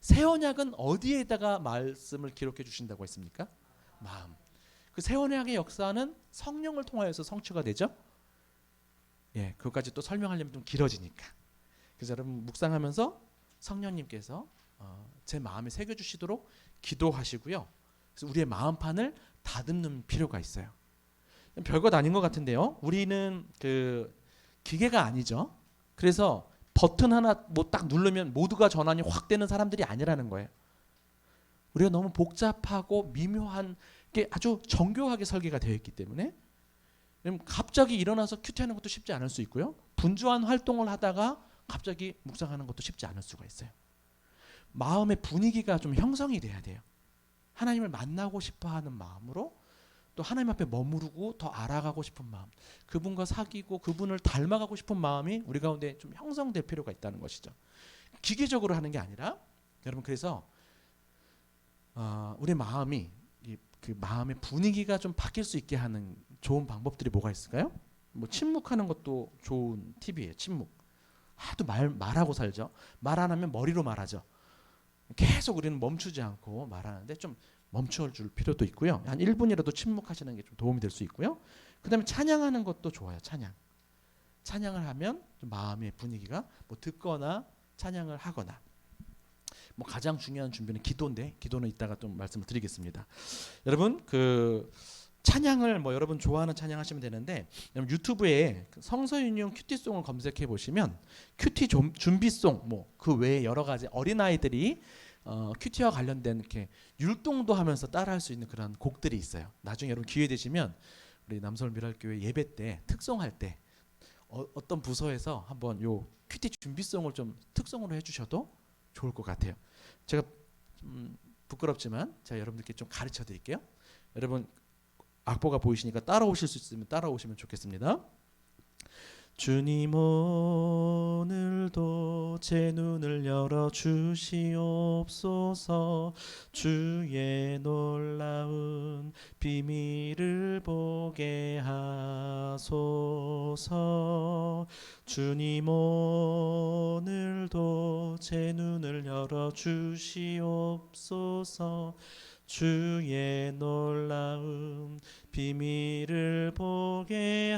새 언약은 어디에다가 말씀을 기록해 주신다고 했습니까? 마음. 그 새 언약의 역사는 성령을 통하여서 성취가 되죠. 예, 그것까지 또 설명하려면 좀 길어지니까. 그래서 여러분 묵상하면서 성령님께서 제 마음에 새겨 주시도록 기도하시고요. 그래서 우리의 마음판을 다듬는 필요가 있어요. 별것 아닌 것 같은데요. 우리는 그 기계가 아니죠. 그래서 버튼 하나 뭐 딱 누르면 모두가 전환이 확 되는 사람들이 아니라는 거예요. 우리가 너무 복잡하고 미묘한 게 아주 정교하게 설계가 되어 있기 때문에 갑자기 일어나서 큐티하는 것도 쉽지 않을 수 있고요. 분주한 활동을 하다가 갑자기 묵상하는 것도 쉽지 않을 수가 있어요. 마음의 분위기가 좀 형성이 돼야 돼요. 하나님을 만나고 싶어하는 마음으로 또 하나님 앞에 머무르고 더 알아가고 싶은 마음, 그분과 사귀고 그분을 닮아가고 싶은 마음이 우리 가운데 좀 형성될 필요가 있다는 것이죠. 기계적으로 하는 게 아니라 여러분 그래서 우리 마음이 그 마음의 분위기가 좀 바뀔 수 있게 하는 좋은 방법들이 뭐가 있을까요? 뭐 침묵하는 것도 좋은 팁이에요. 침묵. 하도 말하고 살죠. 말 안 하면 머리로 말하죠. 계속 우리는 멈추지 않고 말하는데 좀 멈춰줄 필요도 있고요. 한 1분이라도 침묵하시는 게 좀 도움이 될 수 있고요. 그 다음에 찬양하는 것도 좋아요. 찬양. 찬양을 하면 좀 마음의 분위기가 뭐 듣거나 찬양을 하거나 뭐 가장 중요한 준비는 기도인데 기도는 이따가 좀 말씀을 드리겠습니다. 여러분 그 찬양을 뭐 여러분 좋아하는 찬양 하시면 되는데 여러분 유튜브에 성서윤용 큐티송을 검색해 보시면 큐티 준비송 뭐 그 외에 여러 가지 어린아이들이 큐티와 관련된 이렇게 율동도 하면서 따라할 수 있는 그런 곡들이 있어요. 나중에 여러분 기회 되시면 우리 남서울 미랄교회 예배 때 특송할 때 어떤 부서에서 한번 요 큐티 준비송을 좀 특송으로 해주셔도 좋을 것 같아요. 제가 부끄럽지만 제가 여러분들께 좀 가르쳐 드릴게요. 여러분 악보가 보이시니까 따라오실 수 있으면 따라오시면 좋겠습니다. 주님 오늘도 제 눈을 열어 주시옵소서. 주의 놀라운 비밀을 보게 하소서. 주님 오늘도 제 눈을 열어 주시옵소서. 주의 놀라운 비밀을 보게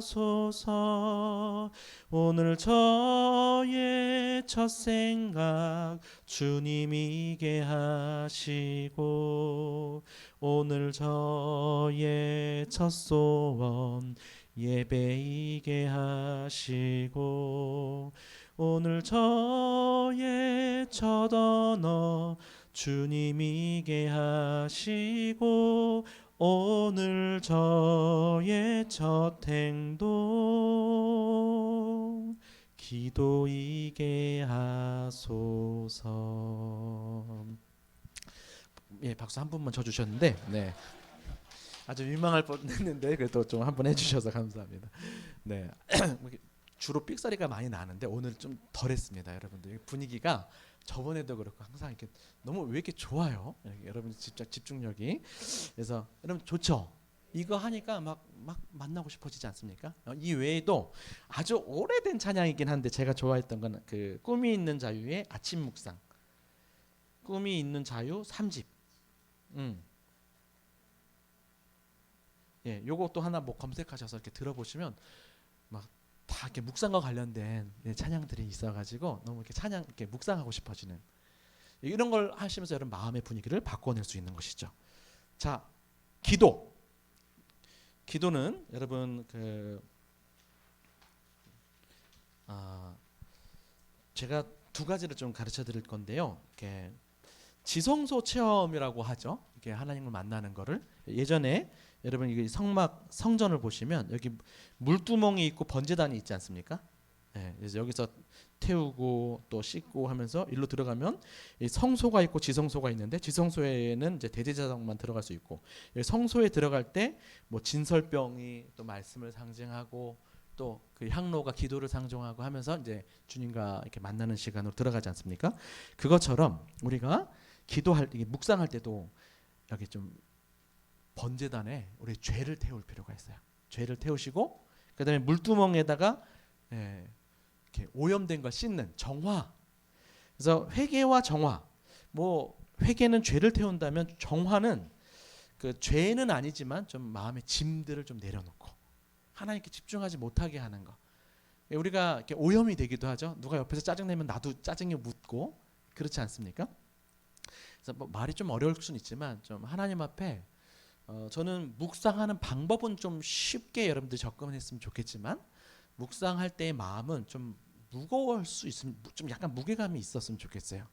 하소서. 오늘 저의 첫 생각 주님이게 하시고 오늘 저의 첫 소원 예배이게 하시고 오늘 저의 첫 언어 주님이게 하시고 오늘 저의 첫 행동 기도이게 하소서. 예, 박수 한 분만 쳐주셨는데, 네, 아주 민망할 뻔했는데 그래도 좀 한 번 해주셔서 감사합니다. 네, 주로 삑사리가 많이 나는데 오늘 좀 덜했습니다, 여러분들. 분위기가 저번에도 그렇고 항상 이렇게 너무 왜 이렇게 좋아요? 여러분 집중력이. 그래서 여러분 좋죠? 이거 하니까 막 만나고 싶어지지 않습니까? 이 외에도 아주 오래된 찬양이긴 한데 제가 좋아했던 건 그 꿈이 있는 자유의 아침 묵상. 꿈이 있는 자유 3집. 예, 요것도 하나 뭐 검색하셔서 이렇게 들어보시면 막 다 이렇게 묵상과 관련된 찬양들이 있어가지고 너무 이렇게 찬양 이렇게 묵상하고 싶어지는 이런 걸 하시면서 여러분 마음의 분위기를 바꿔낼 수 있는 것이죠. 자, 기도는 여러분 제가 두 가지를 좀 가르쳐 드릴 건데요. 이렇게 지성소 체험이라고 하죠. 이렇게 하나님을 만나는 거를 예전에 여러분 이게 성전을 보시면 여기 물두멍이 있고 번제단이 있지 않습니까? 네, 그래서 여기서 태우고 또 씻고 하면서 일로 들어가면 성소가 있고 지성소가 있는데 지성소에는 이제 대제사장만 들어갈 수 있고 성소에 들어갈 때 뭐 진설병이 또 말씀을 상징하고 또 그 향로가 기도를 상징하고 하면서 이제 주님과 이렇게 만나는 시간으로 들어가지 않습니까? 그것처럼 우리가 기도할 때 묵상할 때도 여기 좀 번제단에 우리 죄를 태울 필요가 있어요. 죄를 태우시고 그다음에 물두멍에다가 이렇게 오염된 걸 씻는 정화. 그래서 회개와 정화. 뭐 회개는 죄를 태운다면 정화는 그 죄는 아니지만 좀 마음의 짐들을 좀 내려놓고 하나님께 집중하지 못하게 하는 거. 우리가 이렇게 오염이 되기도 하죠. 누가 옆에서 짜증 내면 나도 짜증이 묻고 그렇지 않습니까? 그래서 뭐 말이 좀 어려울 수는 있지만 좀 하나님 앞에 저는 묵상하는 방법은 좀 쉽게 여러분들 접근했으면 좋겠지만 묵상할 때의 마음은 좀 무거울 수 있으면 좀 약간 무게감이 있었으면 좋겠어요.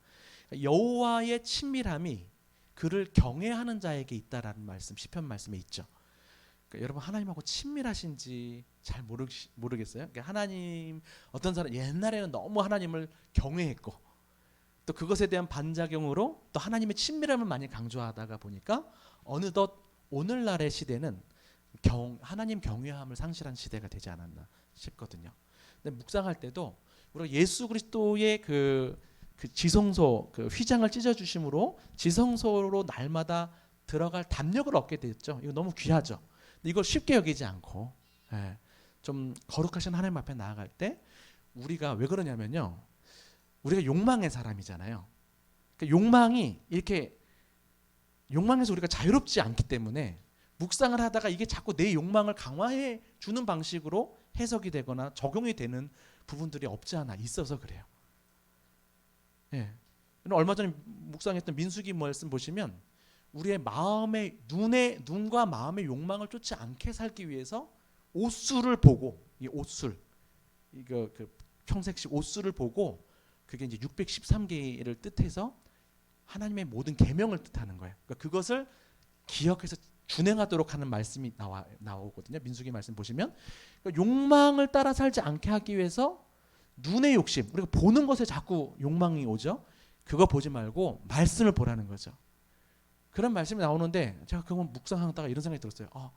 여호와의 친밀함이 그를 경외하는 자에게 있다라는 말씀 시편 말씀에 있죠. 그러니까 여러분 하나님하고 친밀하신지 잘 모르겠어요. 그러니까 하나님 어떤 사람 옛날에는 너무 하나님을 경외했고 또 그것에 대한 반작용으로 또 하나님의 친밀함을 많이 강조하다가 보니까 어느덧 오늘날의 시대는 하나님 경외함을 상실한 시대가 되지 않았나 싶거든요. 근데 묵상할 때도 우리가 예수 그리스도의 그 지성소 그 휘장을 찢어 주심으로 지성소로 날마다 들어갈 담력을 얻게 됐죠. 이거 너무 귀하죠. 근데 이걸 쉽게 여기지 않고 좀 거룩하신 하나님 앞에 나아갈 때 우리가 왜 그러냐면요. 우리가 욕망의 사람이잖아요. 그러니까 욕망이 이렇게 욕망에서 우리가 자유롭지 않기 때문에 묵상을 하다가 이게 자꾸 내 욕망을 강화해 주는 방식으로 해석이 되거나 적용이 되는 부분들이 없지 않아 있어서 그래요. 예. 얼마 전에 묵상했던 민수기 말씀 보시면 우리의 마음의 눈과 마음의 욕망을 쫓지 않게 살기 위해서 옷수를 보고, 이 옷술, 이거 그 평색식 옷수를 보고, 그게 이제 613개를 뜻해서 하나님의 모든 계명을 뜻하는 거예요. 그러니까 그것을 기억해서 준행하도록 하는 말씀이 나오거든요. 민수기 말씀 보시면, 그러니까 욕망을 따라 살지 않게 하기 위해서 눈의 욕심, 우리가 보는 것에 자꾸 욕망이 오죠. 그거 보지 말고 말씀을 보라는 거죠. 그런 말씀이 나오는데 제가 그건 묵상하다가 이런 생각이 들었어요.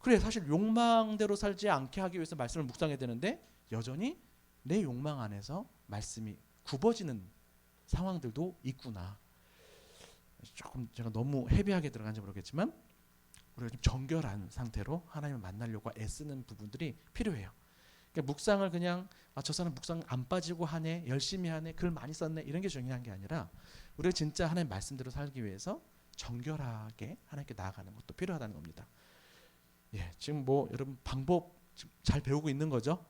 그래, 사실 욕망대로 살지 않게 하기 위해서 말씀을 묵상해야 되는데 여전히 내 욕망 안에서 말씀이 굽어지는 상황들도 있구나. 조금 제가 너무 헤비하게 들어간지 모르겠지만 우리가 좀 정결한 상태로 하나님을 만나려고 애쓰는 부분들이 필요해요. 그러니까 묵상을 그냥 저 사람 묵상 안 빠지고 하네, 열심히 하네, 글 많이 썼네, 이런 게 중요한 게 아니라 우리가 진짜 하나님 말씀대로 살기 위해서 정결하게 하나님께 나아가는 것도 필요하다는 겁니다. 예, 지금 뭐 여러분 방법 잘 배우고 있는 거죠?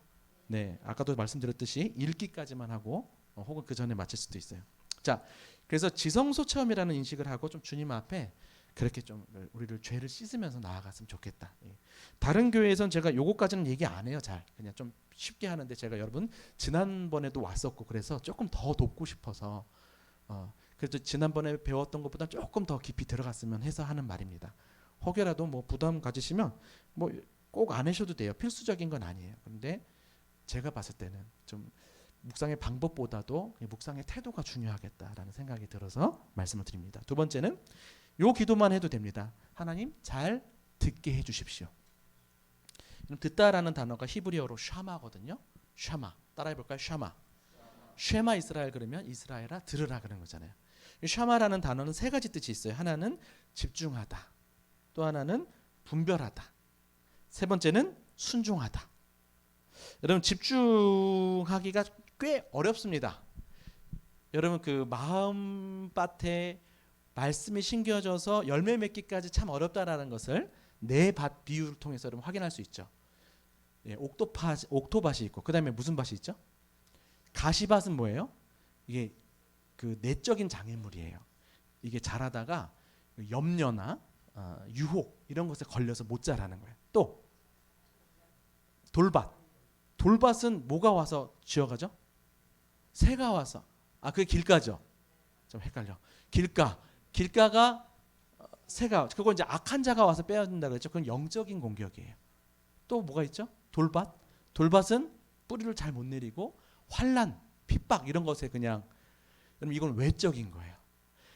네, 아까도 말씀드렸듯이 읽기까지만 하고 혹은 그 전에 마칠 수도 있어요. 자, 그래서 지성소 체험이라는 인식을 하고 좀 주님 앞에 그렇게 좀 우리를 죄를 씻으면서 나아갔으면 좋겠다. 예. 다른 교회에선 제가 요거까지는 얘기 안 해요. 잘 그냥 좀 쉽게 하는데 제가 여러분 지난번에도 왔었고 그래서 조금 더 돕고 싶어서 그래도 지난번에 배웠던 것보다 조금 더 깊이 들어갔으면 해서 하는 말입니다. 혹여라도 뭐 부담 가지시면 뭐 꼭 안 하셔도 돼요. 필수적인 건 아니에요. 그런데 제가 봤을 때는 좀 묵상의 방법보다도 묵상의 태도가 중요하겠다라는 생각이 들어서 말씀을 드립니다. 두 번째는 요 기도만 해도 됩니다. 하나님 잘 듣게 해주십시오. 듣다라는 단어가 히브리어로 샤마거든요. 샤마, 따라해볼까요? 샤마. 쉐마 이스라엘 그러면 이스라엘아 들으라 그런 거잖아요. 샤마라는 단어는 세 가지 뜻이 있어요. 하나는 집중하다, 또 하나는 분별하다, 세 번째는 순종하다. 여러분 집중하기가 꽤 어렵습니다. 여러분 그 마음밭에 말씀이 심겨져서 열매 맺기까지 참 어렵다라는 것을 네 밭 비유를 통해서 여러분 확인할 수 있죠. 예, 옥토밭이 있고 그 다음에 무슨 밭이 있죠? 가시밭은 뭐예요? 이게 그 내적인 장애물이에요. 이게 자라다가 염려나 유혹 이런 것에 걸려서 못 자라는 거예요. 또 돌밭은 뭐가 와서 쥐어가죠? 새가 와서. 그게 길가죠. 좀 헷갈려. 길가가 새가, 그거 이제 악한 자가 와서 빼앗는다 그랬죠. 그건 영적인 공격이에요. 또 뭐가 있죠? 돌밭은 뿌리를 잘 못 내리고 환난, 핍박 이런 것에 그냥, 그럼 이건 외적인 거예요.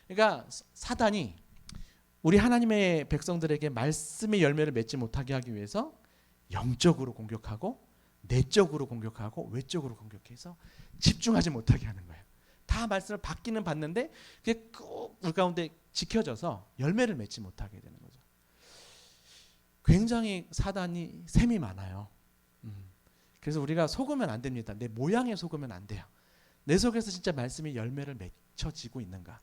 그러니까 사단이 우리 하나님의 백성들에게 말씀의 열매를 맺지 못하게 하기 위해서 영적으로 공격하고 내적으로 공격하고 외적으로 공격해서 집중하지 못하게 하는 거예요. 다 말씀을 받기는 받는데 그게 꼭 우리 가운데 지켜져서 열매를 맺지 못하게 되는 거죠. 굉장히 사단이 셈이 많아요. 그래서 우리가 속으면 안 됩니다. 내 모양에 속으면 안 돼요. 내 속에서 진짜 말씀이 열매를 맺혀지고 있는가.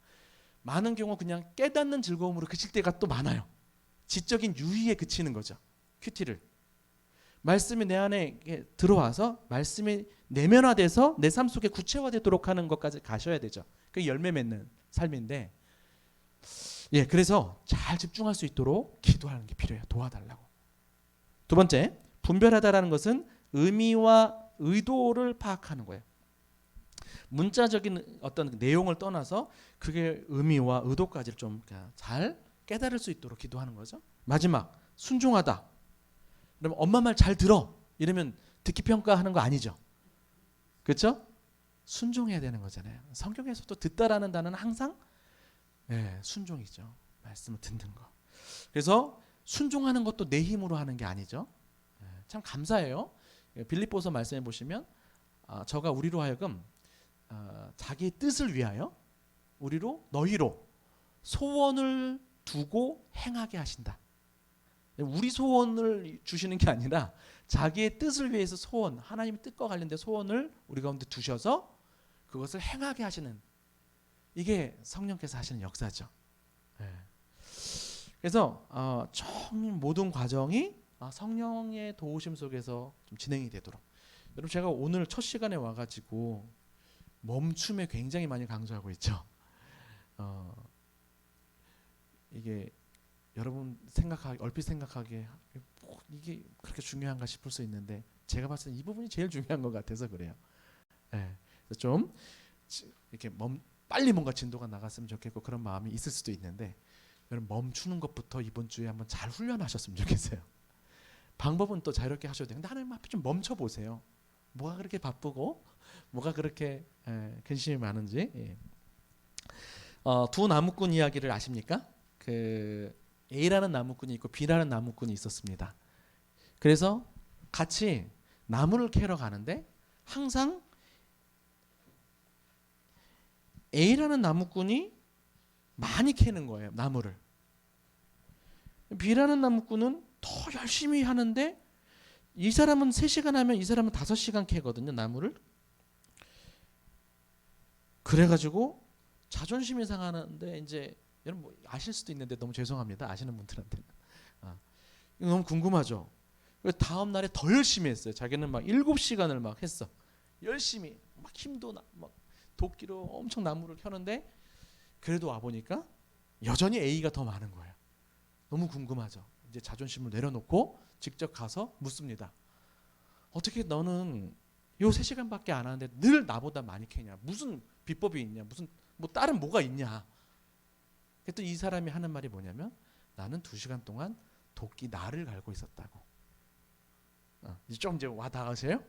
많은 경우 그냥 깨닫는 즐거움으로 그칠 때가 또 많아요. 지적인 유의에 그치는 거죠. 큐티를. 말씀이 내 안에 들어와서 말씀이 내면화돼서 내 삶 속에 구체화되도록 하는 것까지 가셔야 되죠. 그게 열매 맺는 삶인데, 예, 그래서 잘 집중할 수 있도록 기도하는 게 필요해요. 도와달라고. 두 번째, 분별하다라는 것은 의미와 의도를 파악하는 거예요. 문자적인 어떤 내용을 떠나서 그게 의미와 의도까지를 좀 잘 깨달을 수 있도록 기도하는 거죠. 마지막, 순종하다. 그러면 엄마 말 잘 들어 이러면 듣기 평가하는 거 아니죠. 그렇죠? 순종해야 되는 거잖아요. 성경에서도 듣다라는 단어는 항상 순종이죠. 말씀을 듣는 거. 그래서 순종하는 것도 내 힘으로 하는 게 아니죠. 참 감사해요. 빌립보서 말씀해 보시면 저가 우리로 하여금 자기 뜻을 위하여 우리로 너희로 소원을 두고 행하게 하신다. 우리 소원을 주시는 게 아니라 자기의 뜻을 위해서 소원, 하나님의 뜻과 관련된 소원을 우리 가운데 두셔서 그것을 행하게 하시는, 이게 성령께서 하시는 역사죠. 그래서 총 모든 과정이 성령의 도우심 속에서 좀 진행이 되도록. 여러분 제가 오늘 첫 시간에 와가지고 멈춤에 굉장히 많이 강조하고 있죠. 이게 여러분 얼핏 생각하기에 이게 그렇게 중요한가 싶을 수 있는데 제가 봤을 때 이 부분이 제일 중요한 것 같아서 그래요. 네. 좀 이렇게 빨리 뭔가 진도가 나갔으면 좋겠고 그런 마음이 있을 수도 있는데 여러분 멈추는 것부터 이번 주에 한번 잘 훈련하셨으면 좋겠어요. 방법은 또 자유롭게 하셔도 돼요. 근데 하나님 앞에 좀 멈춰 보세요. 뭐가 그렇게 바쁘고 뭐가 그렇게 근심이 많은지. 예. 두 나무꾼 이야기를 아십니까? 그 A라는 나무꾼이 있고 B라는 나무꾼이 있었습니다. 그래서 같이 나무를 캐러 가는데 항상 A라는 나무꾼이 많이 캐는 거예요, 나무를. B라는 나무꾼은 더 열심히 하는데 이 사람은 3시간 하면 이 사람은 5시간 캐거든요, 나무를. 그래가지고 자존심이 상하는데 이제 여러분 뭐 아실 수도 있는데 너무 죄송합니다, 아시는 분들한테는. 이거 너무 궁금하죠. 다음 날에 더 열심히 했어요. 자기는 막 7시간을 막 했어. 열심히 막 힘도 막 도끼로 엄청 나무를 켜는데 그래도 와 보니까 여전히 A가 더 많은 거예요. 너무 궁금하죠. 이제 자존심을 내려놓고 직접 가서 묻습니다. 어떻게 너는 요 3시간밖에 안 하는데 늘 나보다 많이 캐냐? 무슨 비법이 있냐? 무슨 뭐 다른 뭐가 있냐? 그랬더니 이 사람이 하는 말이 뭐냐면 나는 2시간 동안 도끼 날을 갈고 있었다고. 좀 이제 와 닿으세요?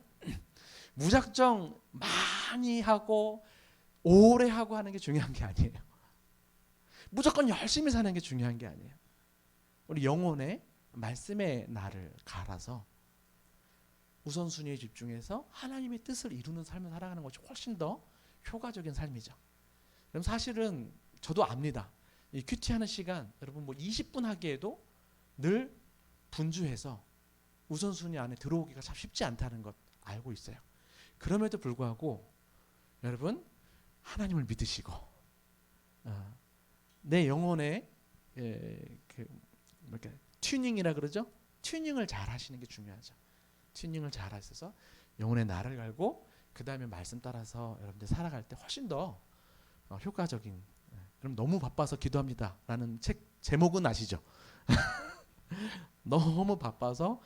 무작정 많이 하고 오래 하고 하는 게 중요한 게 아니에요. 무조건 열심히 사는 게 중요한 게 아니에요. 우리 영혼의 말씀의 날을 갈아서 우선순위에 집중해서 하나님의 뜻을 이루는 삶을 살아가는 것이 훨씬 더 효과적인 삶이죠. 그럼 사실은 저도 압니다. 이 큐티하는 시간 여러분 뭐 20분 하기에도 늘 분주해서 우선순위 안에 들어오기가 참 쉽지 않다는 것 알고 있어요. 그럼에도 불구하고 여러분 하나님을 믿으시고 내 영혼의 튜닝이라 그러죠. 튜닝을 잘 하시는 게 중요하죠. 튜닝을 잘 하셔서 영혼의 날을 갈고 그 다음에 말씀 따라서 여러분들 살아갈 때 훨씬 더 효과적인. 그럼 너무 바빠서 기도합니다 라는 책 제목은 아시죠? 너무 바빠서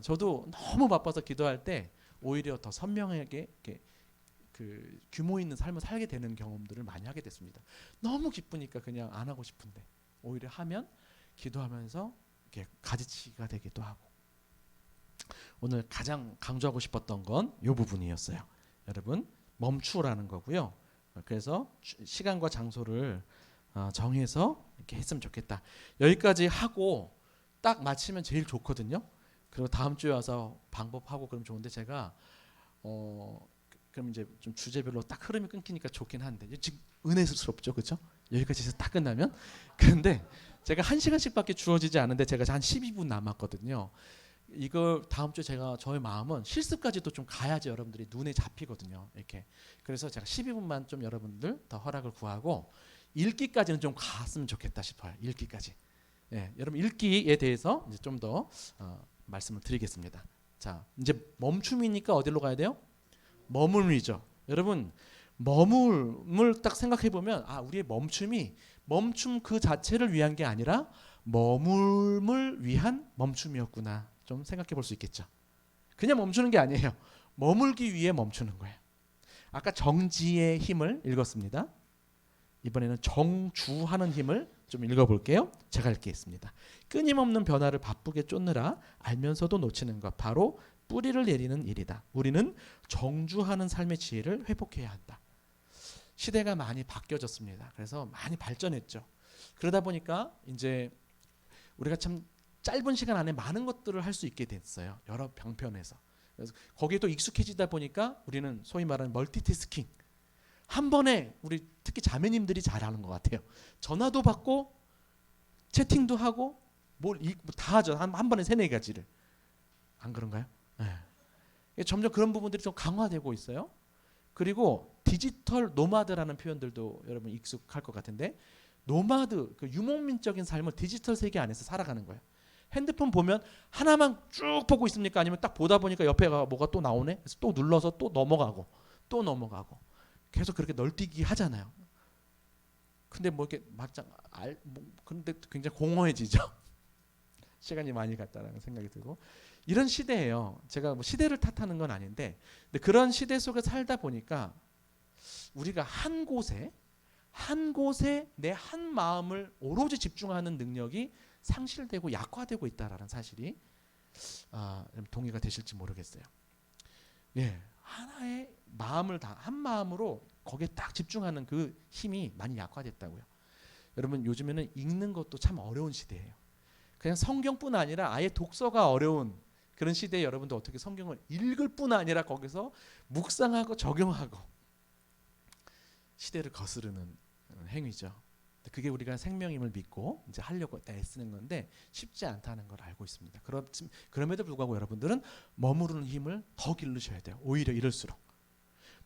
저도 너무 바빠서 기도할 때 오히려 더 선명하게 그 규모 있는 삶을 살게 되는 경험들을 많이 하게 됐습니다. 너무 기쁘니까 그냥 안 하고 싶은데 오히려 하면 기도하면서 이렇게 가지치기가 되기도 하고. 오늘 가장 강조하고 싶었던 건 이 부분이었어요. 여러분 멈추라는 거고요. 그래서 시간과 장소를 정해서 이렇게 했으면 좋겠다. 여기까지 하고 딱 마치면 제일 좋거든요. 그리고 다음 주에 와서 방법하고 그럼 좋은데 제가 그럼 이제 좀 주제별로 딱 흐름이 끊기니까 좋긴 한데 지금 은혜스럽죠, 그렇죠? 여기까지 해서 딱 끝나면. 그런데 제가 1시간씩밖에 주어지지 않은데 제가 한 12분 남았거든요. 이걸 다음 주에 제가 저의 마음은 실습까지도 좀 가야지 여러분들이 눈에 잡히거든요. 이렇게. 그래서 제가 12분만 좀 여러분들 더 허락을 구하고 읽기까지는 좀 갔으면 좋겠다 싶어요. 읽기까지. 예, 여러분 읽기에 대해서 이제 좀 더 말씀을 드리겠습니다. 자, 이제 멈춤이니까 어디로 가야 돼요? 머물이죠. 여러분 머물을 딱 생각해 보면 우리의 멈춤 그 자체를 위한 게 아니라 머물을 위한 멈춤이었구나. 좀 생각해 볼 수 있겠죠. 그냥 멈추는 게 아니에요. 머물기 위해 멈추는 거예요. 아까 정지의 힘을 읽었습니다. 이번에는 정주하는 힘을 좀 읽어볼게요. 제가 읽겠습니다. 끊임없는 변화를 바쁘게 쫓느라 알면서도 놓치는 것, 바로 뿌리를 내리는 일이다. 우리는 정주하는 삶의 지혜를 회복해야 한다. 시대가 많이 바뀌어졌습니다. 그래서 많이 발전했죠. 그러다 보니까 이제 우리가 참 짧은 시간 안에 많은 것들을 할 수 있게 됐어요. 여러 방편에서. 그래서 거기에 또 익숙해지다 보니까 우리는 소위 말하는 멀티태스킹. 한 번에 우리 특히 자매님들이 잘하는 것 같아요. 전화도 받고 채팅도 하고 다 하죠. 한 번에 3-4가지를. 안 그런가요? 네. 점점 그런 부분들이 좀 강화되고 있어요. 그리고 디지털 노마드라는 표현들도 여러분 익숙할 것 같은데 노마드, 그 유목민적인 삶을 디지털 세계 안에서 살아가는 거예요. 핸드폰 보면 하나만 쭉 보고 있습니까? 아니면 딱 보다 보니까 옆에가 뭐가 또 나오네? 그래서 또 눌러서 또 넘어가고 또 넘어가고 계속 그렇게 널뛰기 하잖아요. 근데 뭐 이렇게 막상 근데 굉장히 공허해지죠. 시간이 많이 갔다라는 생각이 들고 이런 시대예요. 제가 뭐 시대를 탓하는 건 아닌데 근데 그런 시대 속에 살다 보니까 우리가 한 곳에 내 한 마음을 오로지 집중하는 능력이 상실되고 약화되고 있다라는 사실이 동의가 되실지 모르겠어요. 예, 하나의 마음을 다 한 마음으로 거기에 딱 집중하는 그 힘이 많이 약화됐다고요. 여러분 요즘에는 읽는 것도 참 어려운 시대예요. 그냥 성경뿐 아니라 아예 독서가 어려운 그런 시대에 여러분도 어떻게 성경을 읽을 뿐 아니라 거기서 묵상하고 적용하고 시대를 거스르는 행위죠. 그게 우리가 생명임을 믿고 이제 하려고 애쓰는 건데 쉽지 않다는 걸 알고 있습니다. 그럼에도 불구하고 여러분들은 머무르는 힘을 더 기르셔야 돼요. 오히려 이럴수록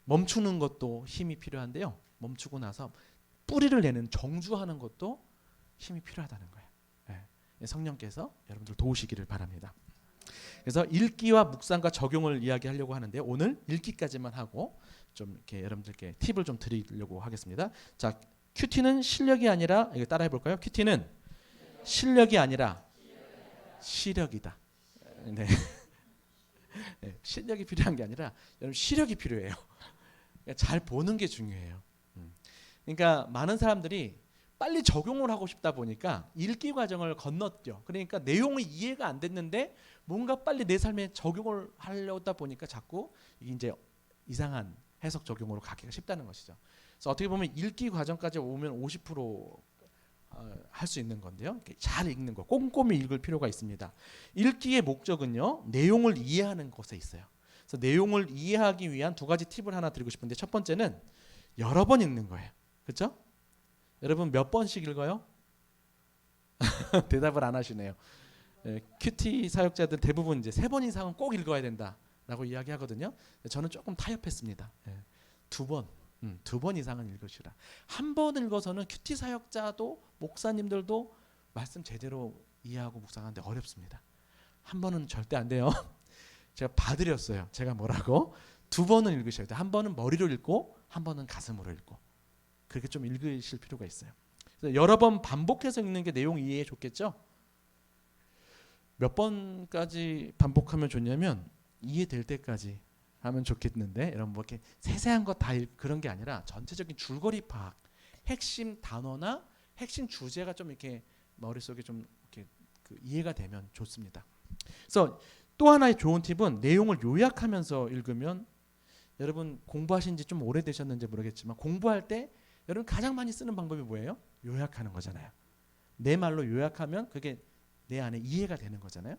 멈추는 것도 힘이 필요한데요. 멈추고 나서 뿌리를 내는 정주하는 것도 힘이 필요하다는 거예요. 네. 성령께서 여러분들 도우시기를 바랍니다. 그래서 읽기와 묵상과 적용을 이야기하려고 하는데 오늘 읽기까지만 하고 좀 이렇게 여러분들께 팁을 좀 드리려고 하겠습니다. 자, 큐티는 실력이 아니라 이거 따라해 볼까요? 큐티는 실력이 아니라 시력이다. 네. 네, 실력이 필요한 게 아니라 여러분 시력이 필요해요. 잘 보는 게 중요해요. 그러니까 많은 사람들이 빨리 적용을 하고 싶다 보니까 읽기 과정을 건넜죠. 그러니까 내용이 이해가 안 됐는데 뭔가 빨리 내 삶에 적용을 하려다 보니까 자꾸 이게 이제 이상한 해석 적용으로 가기가 쉽다는 것이죠. 그래서 어떻게 보면 읽기 과정까지 오면 50% 할 수 있는 건데요. 잘 읽는 거, 꼼꼼히 읽을 필요가 있습니다. 읽기의 목적은요, 내용을 이해하는 것에 있어요. 그래서 내용을 이해하기 위한 두 가지 팁을 하나 드리고 싶은데 첫 번째는 여러 번 읽는 거예요. 그렇죠? 여러분 몇 번씩 읽어요? 대답을 안 하시네요. 큐티 사역자들 대부분 이제 3번 이상은 꼭 읽어야 된다라고 이야기하거든요. 저는 조금 타협했습니다. 2번, 2번 이상은 읽으시라. 한 번 읽어서는 큐티 사역자도 목사님들도 말씀 제대로 이해하고 묵상하는데 어렵습니다. 한 번은 절대 안 돼요. 제가 봐드렸어요. 제가 뭐라고? 2번은 읽으셔야 돼요. 한 번은 머리로 읽고 한 번은 가슴으로 읽고 그렇게 좀 읽으실 필요가 있어요. 그래서 여러 번 반복해서 읽는 게 내용 이해에 좋겠죠? 몇 번까지 반복하면 좋냐면 이해될 때까지 하면 좋겠는데 여러분 뭐 이렇게 세세한 거 다 그런 게 아니라 전체적인 줄거리 파악, 핵심 단어나 핵심 주제가 좀 이렇게 머릿속에 좀 이렇게 이해가 되면 좋습니다. 그래서 또 하나의 좋은 팁은 내용을 요약하면서 읽으면 여러분 공부하신 지 좀 오래되셨는지 모르겠지만 공부할 때 여러분 가장 많이 쓰는 방법이 뭐예요? 요약하는 거잖아요. 내 말로 요약하면 그게 내 안에 이해가 되는 거잖아요.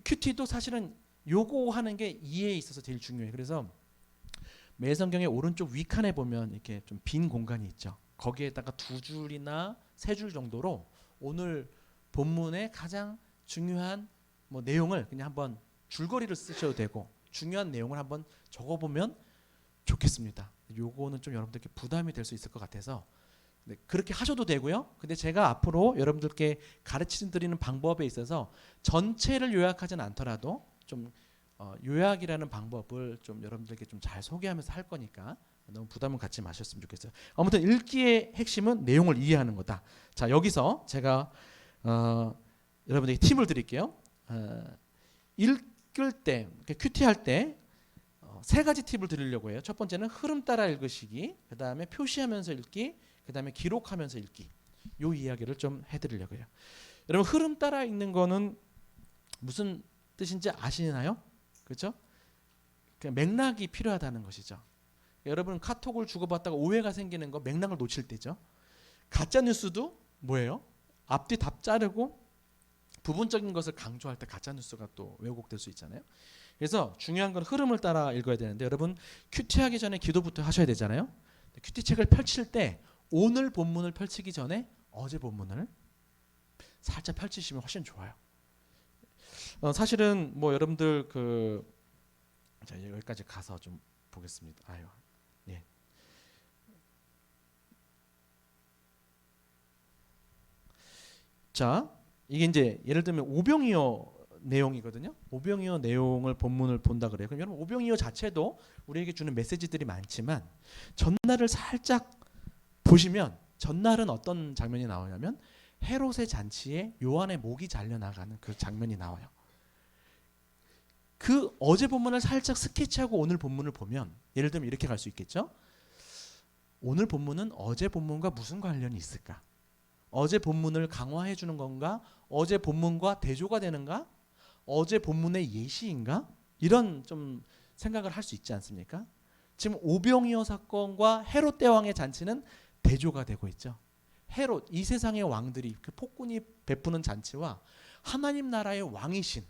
큐티도 사실은 요거 하는 게 이해에 있어서 제일 중요해요. 그래서 매성경의 오른쪽 위칸에 보면 이렇게 좀 빈 공간이 있죠. 거기에다가 2줄이나 3줄 정도로 오늘 본문의 가장 중요한 뭐 내용을 그냥 한번 줄거리를 쓰셔도 되고 중요한 내용을 한번 적어보면 좋겠습니다. 요거는 좀 여러분들께 부담이 될 수 있을 것 같아서 네, 그렇게 하셔도 되고요. 근데 제가 앞으로 여러분들께 가르쳐 드리는 방법에 있어서 전체를 요약하진 않더라도 좀 요약이라는 방법을 좀 여러분들께 좀 잘 소개하면서 할 거니까 너무 부담은 갖지 마셨으면 좋겠어요. 아무튼 읽기의 핵심은 내용을 이해하는 거다. 자, 여기서 제가 여러분들에게 팁을 드릴게요. 읽을 때, 큐티할 때 3가지 팁을 드리려고 해요. 첫 번째는 흐름 따라 읽으시기, 그 다음에 표시하면서 읽기, 그 다음에 기록하면서 읽기. 요 이야기를 좀 해드리려고 해요. 여러분 흐름 따라 읽는 거는 무슨 뜻인지 아시나요? 그렇죠? 맥락이 필요하다는 것이죠. 여러분 카톡을 주고받다가 오해가 생기는 거 맥락을 놓칠 때죠. 가짜 뉴스도 뭐예요? 앞뒤 답 자르고 부분적인 것을 강조할 때 가짜 뉴스가 또 왜곡될 수 있잖아요. 그래서 중요한 건 흐름을 따라 읽어야 되는데 여러분 큐티하기 전에 기도부터 하셔야 되잖아요. 큐티 책을 펼칠 때 오늘 본문을 펼치기 전에 어제 본문을 살짝 펼치시면 훨씬 좋아요. 사실은 뭐 여러분들 자, 여기까지 가서 좀 보겠습니다. 아유, 예. 자, 이게 이제 예를 들면 오병이어 내용이거든요. 오병이어 내용을 본문을 본다 그래요. 그럼 여러분 오병이어 자체도 우리에게 주는 메시지들이 많지만 전날을 살짝 보시면 전날은 어떤 장면이 나오냐면 헤롯의 잔치에 요한의 목이 잘려 나가는 그 장면이 나와요. 그 어제 본문을 살짝 스케치하고 오늘 본문을 보면 예를 들면 이렇게 갈 수 있겠죠. 오늘 본문은 어제 본문과 무슨 관련이 있을까? 어제 본문을 강화해 주는 건가? 어제 본문과 대조가 되는가? 어제 본문의 예시인가? 이런 좀 생각을 할 수 있지 않습니까? 지금 오병이어 사건과 헤롯 대왕의 잔치는 대조가 되고 있죠. 헤롯, 이 세상의 왕들이 그 폭군이 베푸는 잔치와 하나님 나라의 왕이신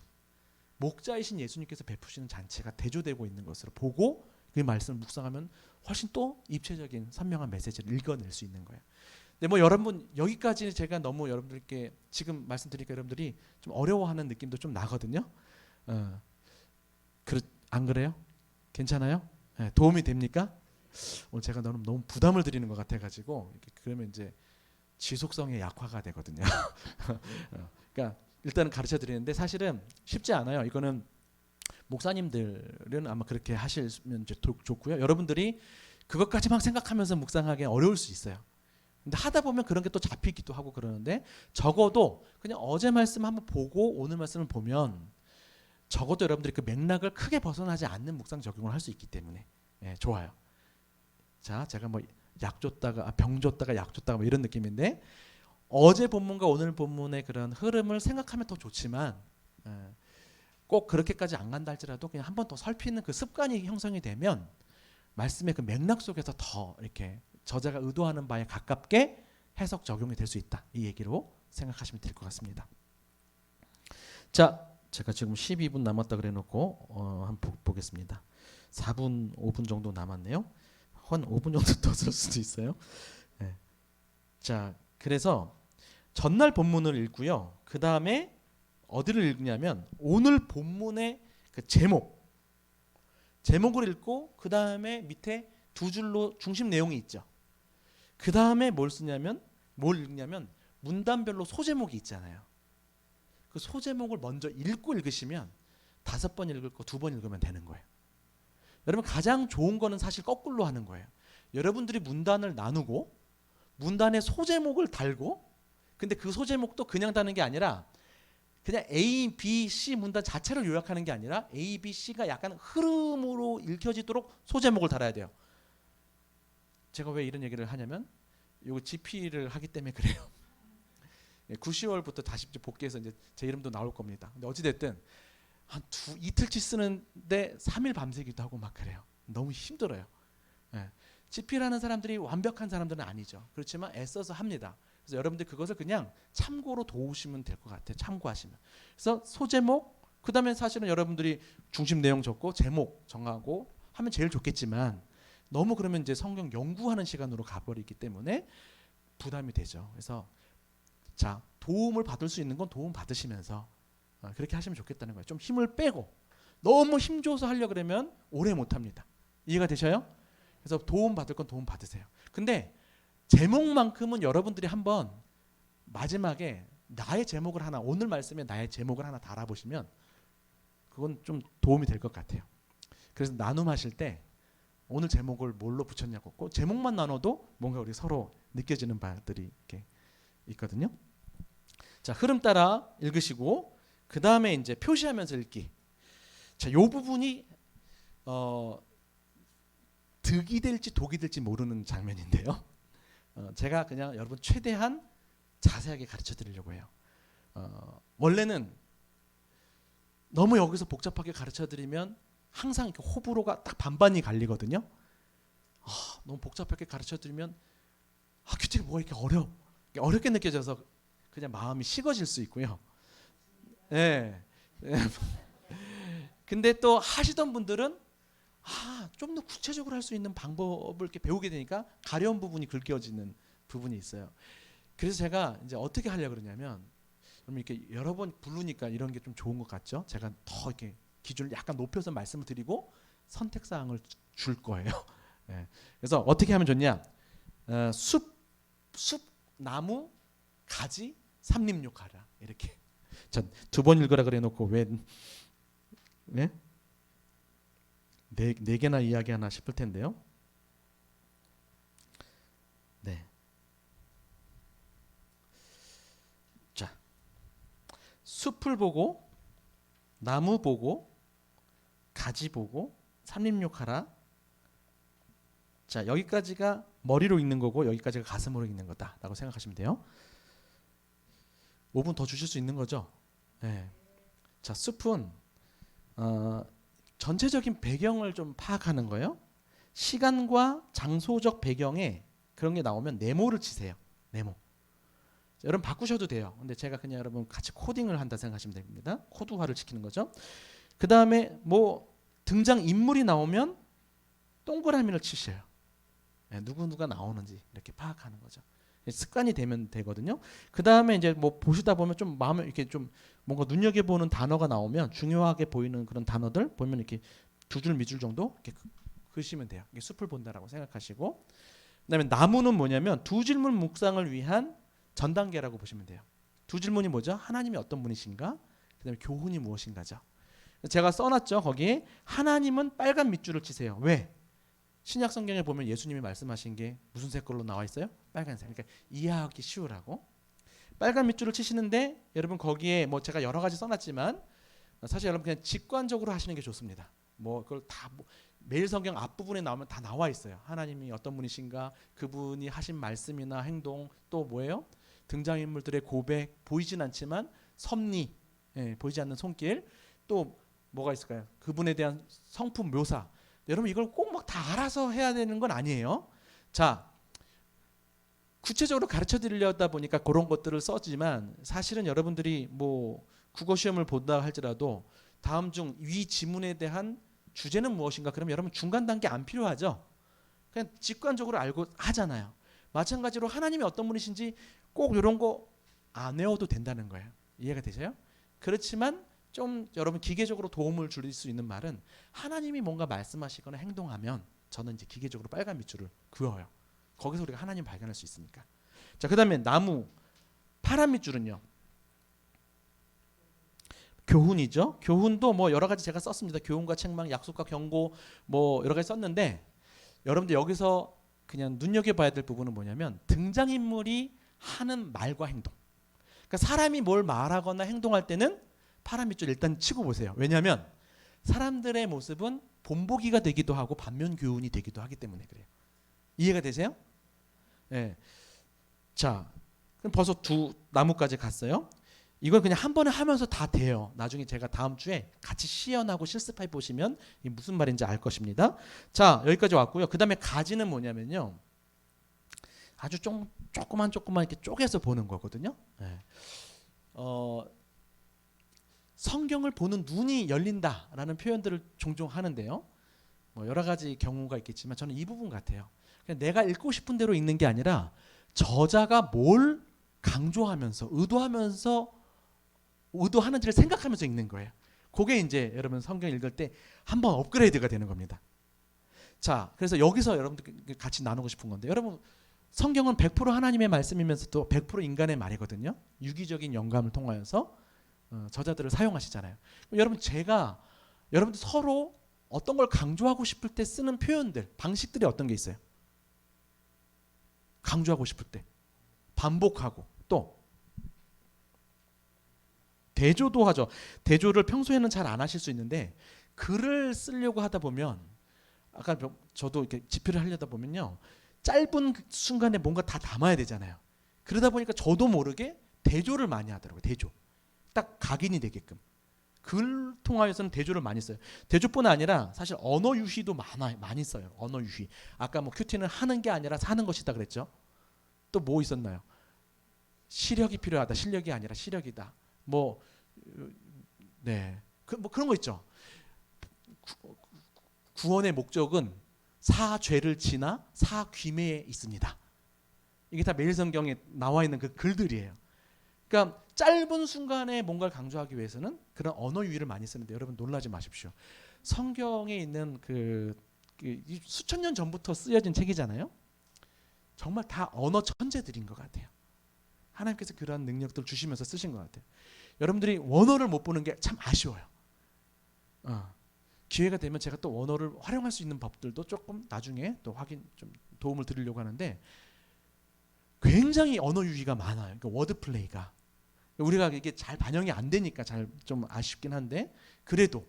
목자이신 예수님께서 베푸시는 잔치가 대조되고 있는 것으로 보고 그 말씀을 묵상하면 훨씬 또 입체적인 선명한 메시지를 읽어낼 수 있는 거예요. 근데 뭐 여러분 여기까지 제가 너무 여러분들께 지금 말씀드리니까 여러분들이 좀 어려워하는 느낌도 좀 나거든요. 안 그래요? 괜찮아요? 네, 도움이 됩니까? 오늘 제가 너무 부담을 드리는 것 같아가지고 그러면 이제 지속성의 약화가 되거든요. 그러니까 일단은 가르쳐 드리는데 사실은 쉽지 않아요. 이거는 목사님들은 아마 그렇게 하시면 좋고요. 여러분들이 그것까지만 생각하면서 묵상하기 어려울 수 있어요. 근데 하다 보면 그런 게 또 잡히기도 하고 그러는데 적어도 그냥 어제 말씀 한번 보고 오늘 말씀을 보면 적어도 여러분들이 그 맥락을 크게 벗어나지 않는 묵상 적용을 할 수 있기 때문에 좋아요. 자, 제가 뭐 약 줬다가 병 줬다가 약 줬다가 뭐 이런 느낌인데 어제 본문과 오늘 본문의 그런 흐름을 생각하면 더 좋지만 꼭 그렇게까지 안 간다 할지라도 그냥 한 번 더 살피는 그 습관이 형성이 되면 말씀의 그 맥락 속에서 더 이렇게 저자가 의도하는 바에 가깝게 해석 적용이 될 수 있다. 이 얘기로 생각하시면 될 것 같습니다. 자, 제가 지금 12분 남았다 그래 놓고 한번 보겠습니다. 4분, 5분 정도 남았네요. 한 5분 정도 더 쓸 수도 있어요. 네. 자, 그래서 전날 본문을 읽고요. 그 다음에 어디를 읽냐면 오늘 본문의 그 제목을 읽고 그 다음에 밑에 두 줄로 중심 내용이 있죠. 그 다음에 뭘 읽냐면 문단별로 소제목이 있잖아요. 그 소제목을 먼저 읽고 읽으시면 5번 읽을 거 2번 읽으면 되는 거예요. 여러분 가장 좋은 거는 사실 거꾸로 하는 거예요. 여러분들이 문단을 나누고 문단에 소제목을 달고 근데 그 소제목도 그냥 다는 게 아니라 그냥 A, B, C 문단 자체를 요약하는 게 아니라 A, B, C가 약간 흐름으로 읽혀지도록 소제목을 달아야 돼요. 제가 왜 이런 얘기를 하냐면 이거 GP를 하기 때문에 그래요. 9, 10월부터 다시 복귀해서 이제 제 이름도 나올 겁니다. 근데 어찌됐든 한 이틀치 쓰는데 3일 밤새기도 하고 막 그래요. 너무 힘들어요. GP라는 사람들이 완벽한 사람들은 아니죠. 그렇지만 애써서 합니다. 그래서 여러분들 그것을 그냥 참고로 도우시면 될 것 같아요. 참고하시면. 그래서 소제목, 그 다음에 사실은 여러분들이 중심 내용 적고 제목 정하고 하면 제일 좋겠지만 너무 그러면 이제 성경 연구하는 시간으로 가버리기 때문에 부담이 되죠. 그래서 자, 도움을 받을 수 있는 건 도움 받으시면서 그렇게 하시면 좋겠다는 거예요. 좀 힘을 빼고 너무 힘줘서 하려고 그러면 오래 못합니다. 이해가 되셔요? 그래서 도움 받을 건 도움 받으세요. 근데 제목만큼은 여러분들이 한번 마지막에 나의 제목을 하나 오늘 말씀에 나의 제목을 하나 달아보시면 그건 좀 도움이 될 것 같아요. 그래서 나눔하실 때 오늘 제목을 뭘로 붙였냐고 꼭 제목만 나눠도 뭔가 우리 서로 느껴지는 바들이 이렇게 있거든요. 자, 흐름 따라 읽으시고 그 다음에 이제 표시하면서 읽기. 자, 요 부분이 득이 될지 독이 될지 모르는 장면인데요. 제가 그냥 여러분 최대한 자세하게 가르쳐 드리려고 해요. 원래는 너무 여기서 복잡하게 가르쳐 드리면 항상 이렇게 호불호가 딱 반반이 갈리거든요. 너무 복잡하게 가르쳐 드리면 규칙이 뭐 이렇게 어렵게 느껴져서 그냥 마음이 식어질 수 있고요. 네. 근데 또 하시던 분들은 좀 더 구체적으로 할 수 있는 방법을 이렇게 배우게 되니까 가려운 부분이 긁혀지는 부분이 있어요. 그래서 제가 이제 어떻게 하려고 그러냐면 이렇게 여러 번 부르니까 이런 게 좀 좋은 것 같죠? 제가 더 이렇게 기준을 약간 높여서 말씀을 드리고 선택 사항을 줄 거예요. 네. 그래서 어떻게 하면 좋냐? 숲, 나무, 가지, 삼림욕하라 이렇게 자, 2번 읽으라 그래 놓고 왜 네? 네 개나 이야기하나 싶을 텐데요. 네. 자, 숲을 보고 나무 보고 가지 보고 삼림욕하라. 자, 여기까지가 머리로 읽는 거고 여기까지가 가슴으로 읽는 거다라고 생각하시면 돼요. 5분 더 주실 수 있는 거죠? 네. 자, 숲은 전체적인 배경을 좀 파악하는 거예요. 시간과 장소적 배경에 그런 게 나오면 네모를 치세요. 네모. 자, 여러분 바꾸셔도 돼요. 근데 제가 그냥 여러분 같이 코딩을 한다 생각하시면 됩니다. 코드화를 시키는 거죠. 그 다음에 뭐 등장 인물이 나오면 동그라미를 치셔요. 네, 누가 나오는지 이렇게 파악하는 거죠. 습관이 되면 되거든요. 그 다음에 이제 뭐 보시다 보면 좀 마음에 이렇게 좀 뭔가 눈여겨보는 단어가 나오면 중요하게 보이는 그런 단어들 보면 이렇게 두 줄 밑줄 정도 이렇게 그시면 돼요. 이게 숲을 본다라고 생각하시고, 그다음에 나무는 뭐냐면 두 질문 묵상을 위한 전 단계라고 보시면 돼요. 두 질문이 뭐죠? 하나님이 어떤 분이신가? 그다음에 교훈이 무엇인가죠. 제가 써놨죠. 거기에 하나님은 빨간 밑줄을 치세요. 왜? 신약 성경에 보면 예수님이 말씀하신 게 무슨 색깔로 나와 있어요? 빨간색. 그러니까 이해하기 쉬우라고. 빨간 밑줄을 치시는데 여러분 거기에 뭐 제가 여러 가지 써놨지만 사실 여러분 그냥 직관적으로 하시는 게 좋습니다. 뭐 그걸 다 매일 성경 앞부분에 나오면 다 나와 있어요. 하나님이 어떤 분이신가, 그분이 하신 말씀이나 행동, 또 뭐예요? 등장인물들의 고백, 보이진 않지만 섭리, 보이지 않는 손길, 또 뭐가 있을까요? 그분에 대한 성품 묘사. 여러분 이걸 꼭 막 다 알아서 해야 되는 건 아니에요. 자, 구체적으로 가르쳐 드리려다 보니까 그런 것들을 썼지만 사실은 여러분들이 뭐 국어 시험을 본다 할지라도 다음 중 위 지문에 대한 주제는 무엇인가? 그러면 여러분 중간 단계 안 필요하죠. 그냥 직관적으로 알고 하잖아요. 마찬가지로 하나님이 어떤 분이신지 꼭 이런 거 안 외워도 된다는 거예요. 이해가 되세요? 그렇지만 좀 여러분 기계적으로 도움을 줄 수 있는 말은 하나님이 뭔가 말씀하시거나 행동하면 저는 이제 기계적으로 빨간 밑줄을 그어요. 거기서 우리가 하나님 발견할 수 있으니까. 자, 그다음에 나무 파란 밑줄은요. 교훈이죠. 교훈도 뭐 여러 가지 제가 썼습니다. 교훈과 책망, 약속과 경고 뭐 여러 가지 썼는데 여러분들 여기서 그냥 눈여겨봐야 될 부분은 뭐냐면 등장인물이 하는 말과 행동. 그러니까 사람이 뭘 말하거나 행동할 때는 파란 밑줄 일단 치고 보세요. 왜냐하면 사람들의 모습은 본보기가 되기도 하고 반면 교훈이 되기도 하기 때문에 그래요. 이해가 되세요? 네. 자, 그럼 벌써 두 나무까지 갔어요. 이걸 그냥 한 번에 하면서 다 돼요. 나중에 제가 다음 주에 같이 시연하고 실습해 보시면 이게 무슨 말인지 알 것입니다. 자, 여기까지 왔고요. 그 다음에 가지는 뭐냐면요. 아주 조그만 이렇게 쪼개서 보는 거거든요. 네. 성경을 보는 눈이 열린다라는 표현들을 종종 하는데요. 뭐 여러 가지 경우가 있겠지만 저는 이 부분 같아요. 그냥 내가 읽고 싶은 대로 읽는 게 아니라 저자가 뭘 강조하면서 의도하는지를 생각하면서 읽는 거예요. 그게 이제 여러분 성경 읽을 때 한번 업그레이드가 되는 겁니다. 자, 그래서 여기서 여러분들 같이 나누고 싶은 건데 여러분 성경은 100% 하나님의 말씀이면서도 100% 인간의 말이거든요. 유기적인 영감을 통하여서 저자들을 사용하시잖아요. 여러분 여러분들 서로 어떤 걸 강조하고 싶을 때 쓰는 표현들, 방식들이 어떤 게 있어요? 강조하고 싶을 때 반복하고 또 대조도 하죠. 대조를 평소에는 잘 안 하실 수 있는데 글을 쓰려고 하다 보면 아까 저도 이렇게 집필을 하려다 보면요. 짧은 순간에 뭔가 다 담아야 되잖아요. 그러다 보니까 저도 모르게 대조를 많이 하더라고요. 대조. 딱 각인이 되게끔. 글 통하여서는 대조를 많이 써요. 대조뿐 아니라 사실 언어 유희도 많이 써요. 언어 유희. 아까 뭐 큐티는 하는 게 아니라 사는 것이다 그랬죠. 또 뭐 있었나요? 시력이 필요하다. 실력이 아니라 시력이다. 뭐 그런 거 있죠. 구원의 목적은 사죄를 지나 사귀매에 있습니다. 이게 다 매일 성경에 나와 있는 그 글들이에요. 그러니까 짧은 순간에 뭔가를 강조하기 위해서는 그런 언어 유희를 많이 쓰는데 여러분 놀라지 마십시오. 성경에 있는 수천 년 전부터 쓰여진 책이잖아요. 정말 다 언어 천재들인 것 같아요. 하나님께서 그런 능력들 주시면서 쓰신 것 같아요. 여러분들이 원어를 못 보는 게 참 아쉬워요. 기회가 되면 제가 또 원어를 활용할 수 있는 법들도 조금 나중에 또 확인 좀 도움을 드리려고 하는데 굉장히 언어 유희가 많아요. 그러니까 워드 플레이가 우리가 이게 잘 반영이 안 되니까 잘 좀 아쉽긴 한데 그래도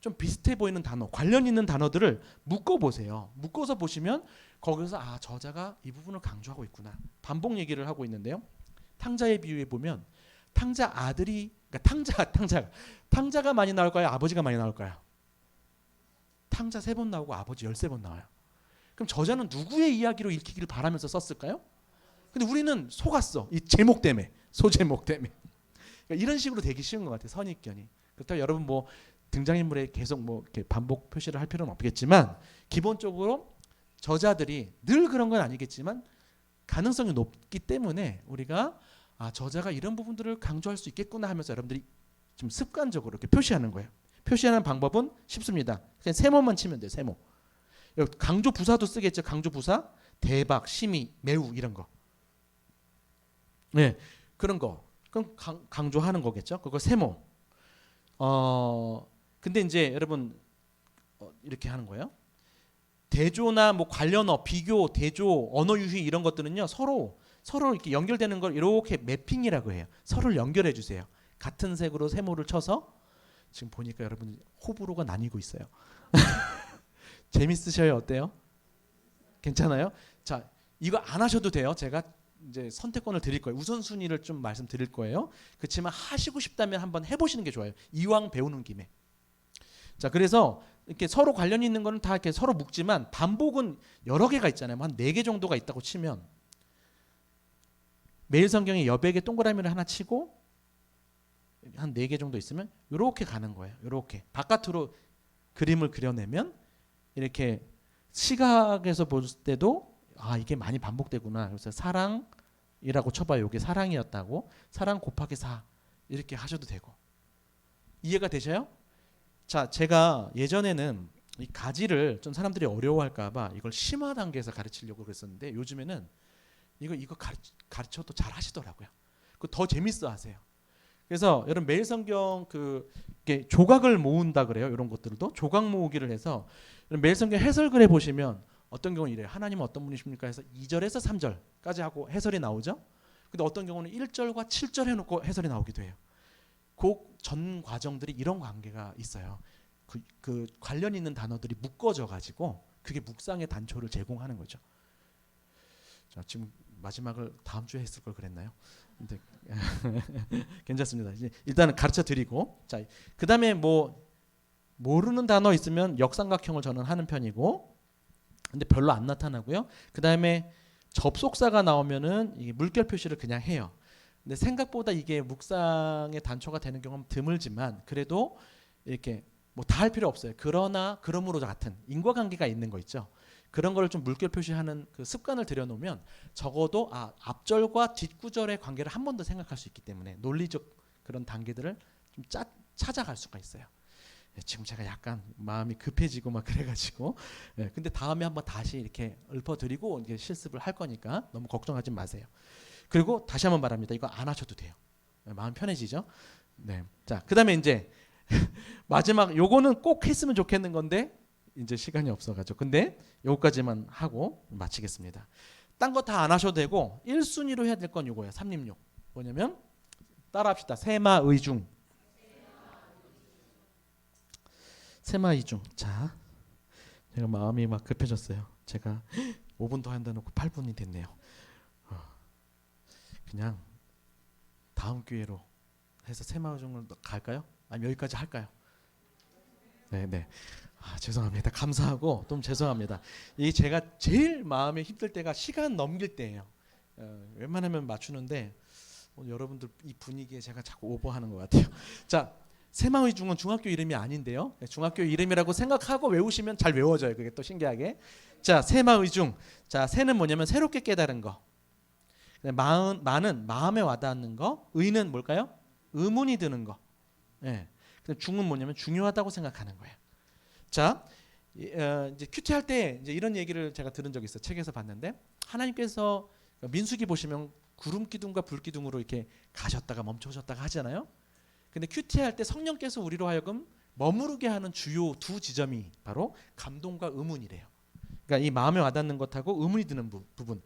좀 비슷해 보이는 단어, 관련 있는 단어들을 묶어 보세요. 묶어서 보시면 거기서 아 저자가 이 부분을 강조하고 있구나. 반복 얘기를 하고 있는데요. 탕자의 비유에 보면 탕자 아들이 그러니까 탕자가 많이 나올까요? 아버지가 많이 나올까요? 탕자 3번 나오고 아버지 13번 나와요. 그럼 저자는 누구의 이야기로 읽히기를 바라면서 썼을까요? 근데 우리는 속았어. 이 제목 때문에. 소제목 때문에. 그러니까 이런 식으로 되기 쉬운 것 같아요. 선입견이. 그렇다고 여러분 뭐 등장인물에 계속 뭐 이렇게 반복 표시를 할 필요는 없겠지만 기본적으로 저자들이 늘 그런 건 아니겠지만 가능성이 높기 때문에 우리가 아 저자가 이런 부분들을 강조할 수 있겠구나 하면서 여러분들이 좀 습관적으로 이렇게 표시하는 거예요. 표시하는 방법은 쉽습니다. 그냥 세모만 치면 돼요. 세모. 강조 부사도 쓰겠죠. 강조 부사 대박, 심히, 매우 이런 거. 네, 그런 거. 그럼 강조하는 거겠죠. 그거 세모. 근데 이제 여러분 이렇게 하는 거예요. 대조나 뭐 관련어, 비교, 대조, 언어 유희 이런 것들은요 서로 이렇게 연결되는 걸 이렇게 매핑이라고 해요. 서로를 연결해 주세요. 같은 색으로 세모를 쳐서 지금 보니까 여러분 호불호가 나뉘고 있어요. 재밌으셔요? 어때요? 괜찮아요? 자, 이거 안 하셔도 돼요. 제가 이제 선택권을 드릴 거예요. 우선순위를 좀 말씀드릴 거예요. 그렇지만 하시고 싶다면 한번 해보시는 게 좋아요. 이왕 배우는 김에. 자, 그래서 이렇게 서로 관련 있는 거는 다 이렇게 서로 묶지만 반복은 여러 개가 있잖아요. 한 4개 정도가 있다고 치면 매일 성경에 여백의 동그라미를 하나 치고 한 4개 정도 있으면 이렇게 가는 거예요. 이렇게 바깥으로 그림을 그려내면 이렇게 시각에서 볼 때도 아 이게 많이 반복되구나. 그래서 사랑이라고 쳐봐요. 이게 사랑이었다고. 사랑 곱하기 4 이렇게 하셔도 되고. 이해가 되셔요? 자, 제가 예전에는 이 가지를 좀 사람들이 어려워할까 봐 이걸 심화 단계에서 가르치려고 그랬었는데 요즘에는 이거 가르쳐도 잘 하시더라고요. 그 더 재밌어 하세요. 그래서 여러분 매일 성경 이게 조각을 모은다 그래요. 이런 것들도 조각 모으기를 해서 매일 성경 해설글에 보시면 어떤 경우는 이래요. 하나님은 어떤 분이십니까 해서 2절에서 3절까지 하고 해설이 나오죠. 근데 어떤 경우는 1절과 7절 해놓고 해설이 나오기도 해요. 그 전 과정들이 이런 관계가 있어요. 그 관련 있는 단어들이 묶어져 가지고 그게 묵상의 단초를 제공하는 거죠. 자, 지금 마지막을 다음 주에 했을 걸 그랬나요? 근데 괜찮습니다. 이제 일단은 가르쳐 드리고 자, 그다음에 뭐 모르는 단어 있으면 역삼각형을 저는 하는 편이고 근데 별로 안 나타나고요. 그다음에 접속사가 나오면은 이게 물결 표시를 그냥 해요. 근데 생각보다 이게 묵상의 단초가 되는 경우는 드물지만 그래도 이렇게 뭐 다 할 필요 없어요. 그러나 그러므로 같은 인과관계가 있는 거 있죠. 그런 거를 좀 물결 표시하는 그 습관을 들여놓으면 적어도 앞절과 뒷구절의 관계를 한 번 더 생각할 수 있기 때문에 논리적 그런 단계들을 좀 찾아갈 수가 있어요. 지금 제가 약간 마음이 급해지고 막 그래가지고 근데 다음에 한번 다시 이렇게 읊어드리고 이게 실습을 할 거니까 너무 걱정하지 마세요. 그리고 다시 한번 말합니다. 이거 안 하셔도 돼요. 마음 편해지죠? 네. 자, 그다음에 이제 마지막 요거는 꼭 했으면 좋겠는 건데 이제 시간이 없어가지고 근데 요거까지만 하고 마치겠습니다. 딴 거 다 안 하셔도 되고 1순위로 해야 될 건 요거예요. 366 뭐냐면 따라합시다. 세마의중. 세마의중. 자, 제가 마음이 막 급해졌어요. 제가 5분 더 한다 놓고 8분이 됐네요. 그냥 다음 기회로 해서 세마의중을 갈까요? 아니면 여기까지 할까요? 네. 죄송합니다. 감사하고 좀 죄송합니다. 이 제가 제일 마음이 힘들 때가 시간 넘길 때예요. 웬만하면 맞추는데 오늘 여러분들 이 분위기에 제가 자꾸 오버하는 것 같아요. 자, 세마의중은 중학교 이름이 아닌데요. 중학교 이름이라고 생각하고 외우시면 잘 외워져요. 그게 또 신기하게. 자, 세마의중. 자, 세는 뭐냐면 새롭게 깨달은 거. 마는 마음에 와닿는 거. 의는 뭘까요? 의문이 드는 거. 예. 근데 중은 뭐냐면 중요하다고 생각하는 거예요. 자, 이제 큐티 할 때 이제 이런 얘기를 제가 들은 적이 있어요. 책에서 봤는데 하나님께서 민수기 보시면 구름 기둥과 불 기둥으로 이렇게 가셨다가 멈춰오셨다가 하잖아요. 근데 큐티 할 때 성령께서 우리로 하여금 머무르게 하는 주요 두 지점이 바로 감동과 의문이래요. 그러니까 이 마음에 와닿는 것하고 의문이 드는 부분.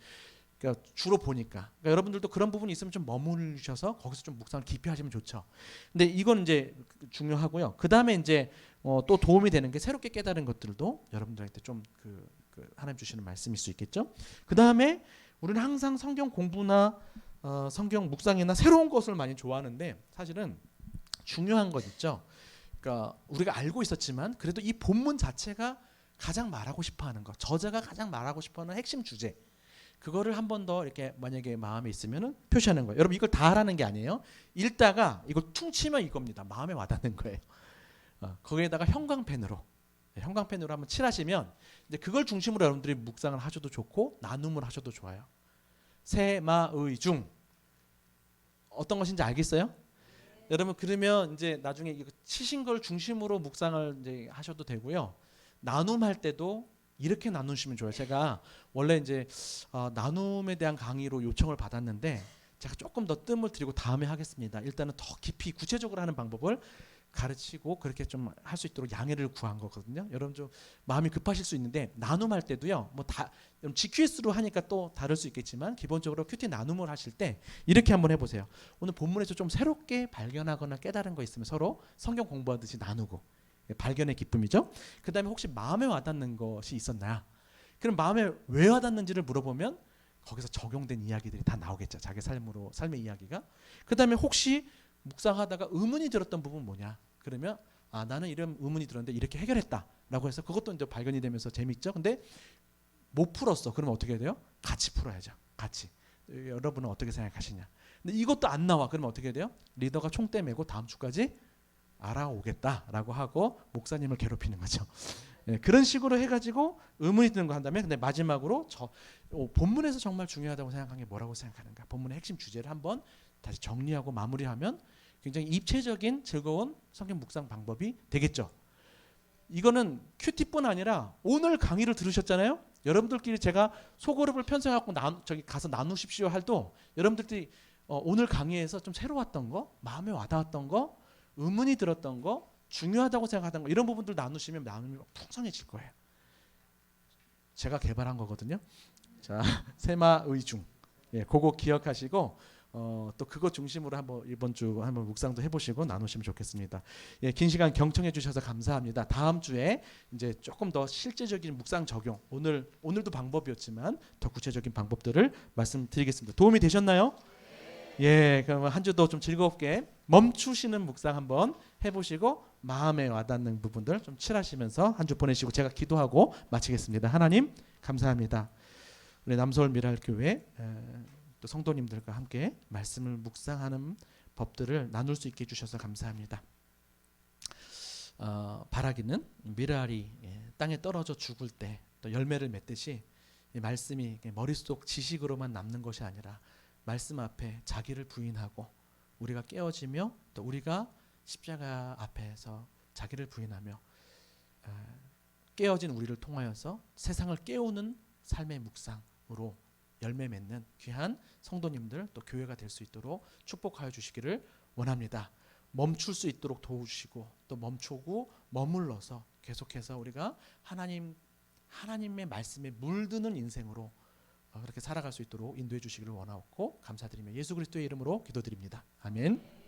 그러니까 주로 보니까. 그러니까 여러분들도 그런 부분이 있으면 좀 머무르셔서 거기서 좀 묵상을 깊이 하시면 좋죠. 근데 이건 이제 중요하고요. 그 다음에 이제 또 도움이 되는 게 새롭게 깨달은 것들도 여러분들한테 좀 하나님 주시는 말씀일 수 있겠죠. 그 다음에 우리는 항상 성경 공부나 성경 묵상이나 새로운 것을 많이 좋아하는데 사실은 중요한 것 있죠. 그러니까 우리가 알고 있었지만 그래도 이 본문 자체가 가장 말하고 싶어하는 것, 저자가 가장 말하고 싶어하는 핵심 주제, 그거를 한 번 더 이렇게 만약에 마음에 있으면은 표시하는 거예요. 여러분 이걸 다 하라는 게 아니에요. 읽다가 이걸 퉁치면 이겁니다. 마음에 와닿는 거예요. 거기에다가 형광펜으로 한번 칠하시면 이제 그걸 중심으로 여러분들이 묵상을 하셔도 좋고 나눔을 하셔도 좋아요. 세마의 중 어떤 것인지 알겠어요? 여러분 그러면 이제 나중에 이거 치신 걸 중심으로 묵상을 이제 하셔도 되고요. 나눔할 때도 이렇게 나누시면 좋아요. 제가 원래 이제 나눔에 대한 강의로 요청을 받았는데 제가 조금 더 뜸을 들이고 다음에 하겠습니다. 일단은 더 깊이 구체적으로 하는 방법을 가르치고 그렇게 좀 할 수 있도록 양해를 구한 거거든요. 여러분 좀 마음이 급하실 수 있는데 나눔할 때도요. 뭐 다 GQS로 하니까 또 다를 수 있겠지만 기본적으로 큐티 나눔을 하실 때 이렇게 한번 해보세요. 오늘 본문에서 좀 새롭게 발견하거나 깨달은 거 있으면 서로 성경 공부하듯이 나누고 발견의 기쁨이죠. 그 다음에 혹시 마음에 와닿는 것이 있었나? 그럼 마음에 왜 와닿는지를 물어보면 거기서 적용된 이야기들이 다 나오겠죠. 자기 삶의 이야기가. 그 다음에 혹시 묵상하다가 의문이 들었던 부분 뭐냐? 그러면 나는 이런 의문이 들었는데 이렇게 해결했다라고 해서 그것도 이제 발견이 되면서 재밌죠. 근데 못 풀었어. 그러면 어떻게 해야 돼요? 같이 풀어야죠. 같이. 여러분은 어떻게 생각하시냐? 근데 이것도 안 나와. 그러면 어떻게 해야 돼요? 리더가 총대 메고 다음 주까지 알아오겠다라고 하고 목사님을 괴롭히는 거죠. 그런 식으로 해가지고 의문이 드는 거 한다면 근데 마지막으로 본문에서 정말 중요하다고 생각한 게 뭐라고 생각하는가? 본문의 핵심 주제를 한번 다시 정리하고 마무리하면 굉장히 입체적인 즐거운 성경 묵상 방법이 되겠죠. 이거는 큐티뿐 아니라 오늘 강의를 들으셨잖아요. 여러분들끼리 제가 소그룹을 편성하고 저기 가서 나누십시오 할도 여러분들이 오늘 강의에서 좀 새로웠던 거, 마음에 와닿았던 거, 의문이 들었던 거, 중요하다고 생각하던 거 이런 부분들 나누시면 마음이 풍성해질 거예요. 제가 개발한 거거든요. 자, 세마의 중. 그거 기억하시고 또 그거 중심으로 한번 이번 주 한번 묵상도 해보시고 나누시면 좋겠습니다. 긴 시간 경청해 주셔서 감사합니다. 다음 주에 이제 조금 더 실제적인 묵상 적용 오늘도 방법이었지만 더 구체적인 방법들을 말씀드리겠습니다. 도움이 되셨나요? 그러면 한 주도 좀 즐겁게 멈추시는 묵상 한번 해보시고 마음에 와닿는 부분들 좀 칠하시면서 한 주 보내시고 제가 기도하고 마치겠습니다. 하나님 감사합니다. 우리 남서울 미랄교회 또 성도님들과 함께 말씀을 묵상하는 법들을 나눌 수 있게 해주셔서 감사합니다. 바라기는 미랄이 땅에 떨어져 죽을 때 또 열매를 맺듯이 이 말씀이 머릿속 지식으로만 남는 것이 아니라 말씀 앞에 자기를 부인하고 우리가 깨어지며 또 우리가 십자가 앞에서 자기를 부인하며 깨어진 우리를 통하여서 세상을 깨우는 삶의 묵상으로 열매 맺는 귀한 성도님들 또 교회가 될 수 있도록 축복하여 주시기를 원합니다. 멈출 수 있도록 도우시고 또 멈추고 머물러서 계속해서 우리가 하나님의 말씀에 물드는 인생으로 그렇게 살아갈 수 있도록 인도해 주시기를 원하고 감사드리며 예수 그리스도의 이름으로 기도드립니다. 아멘.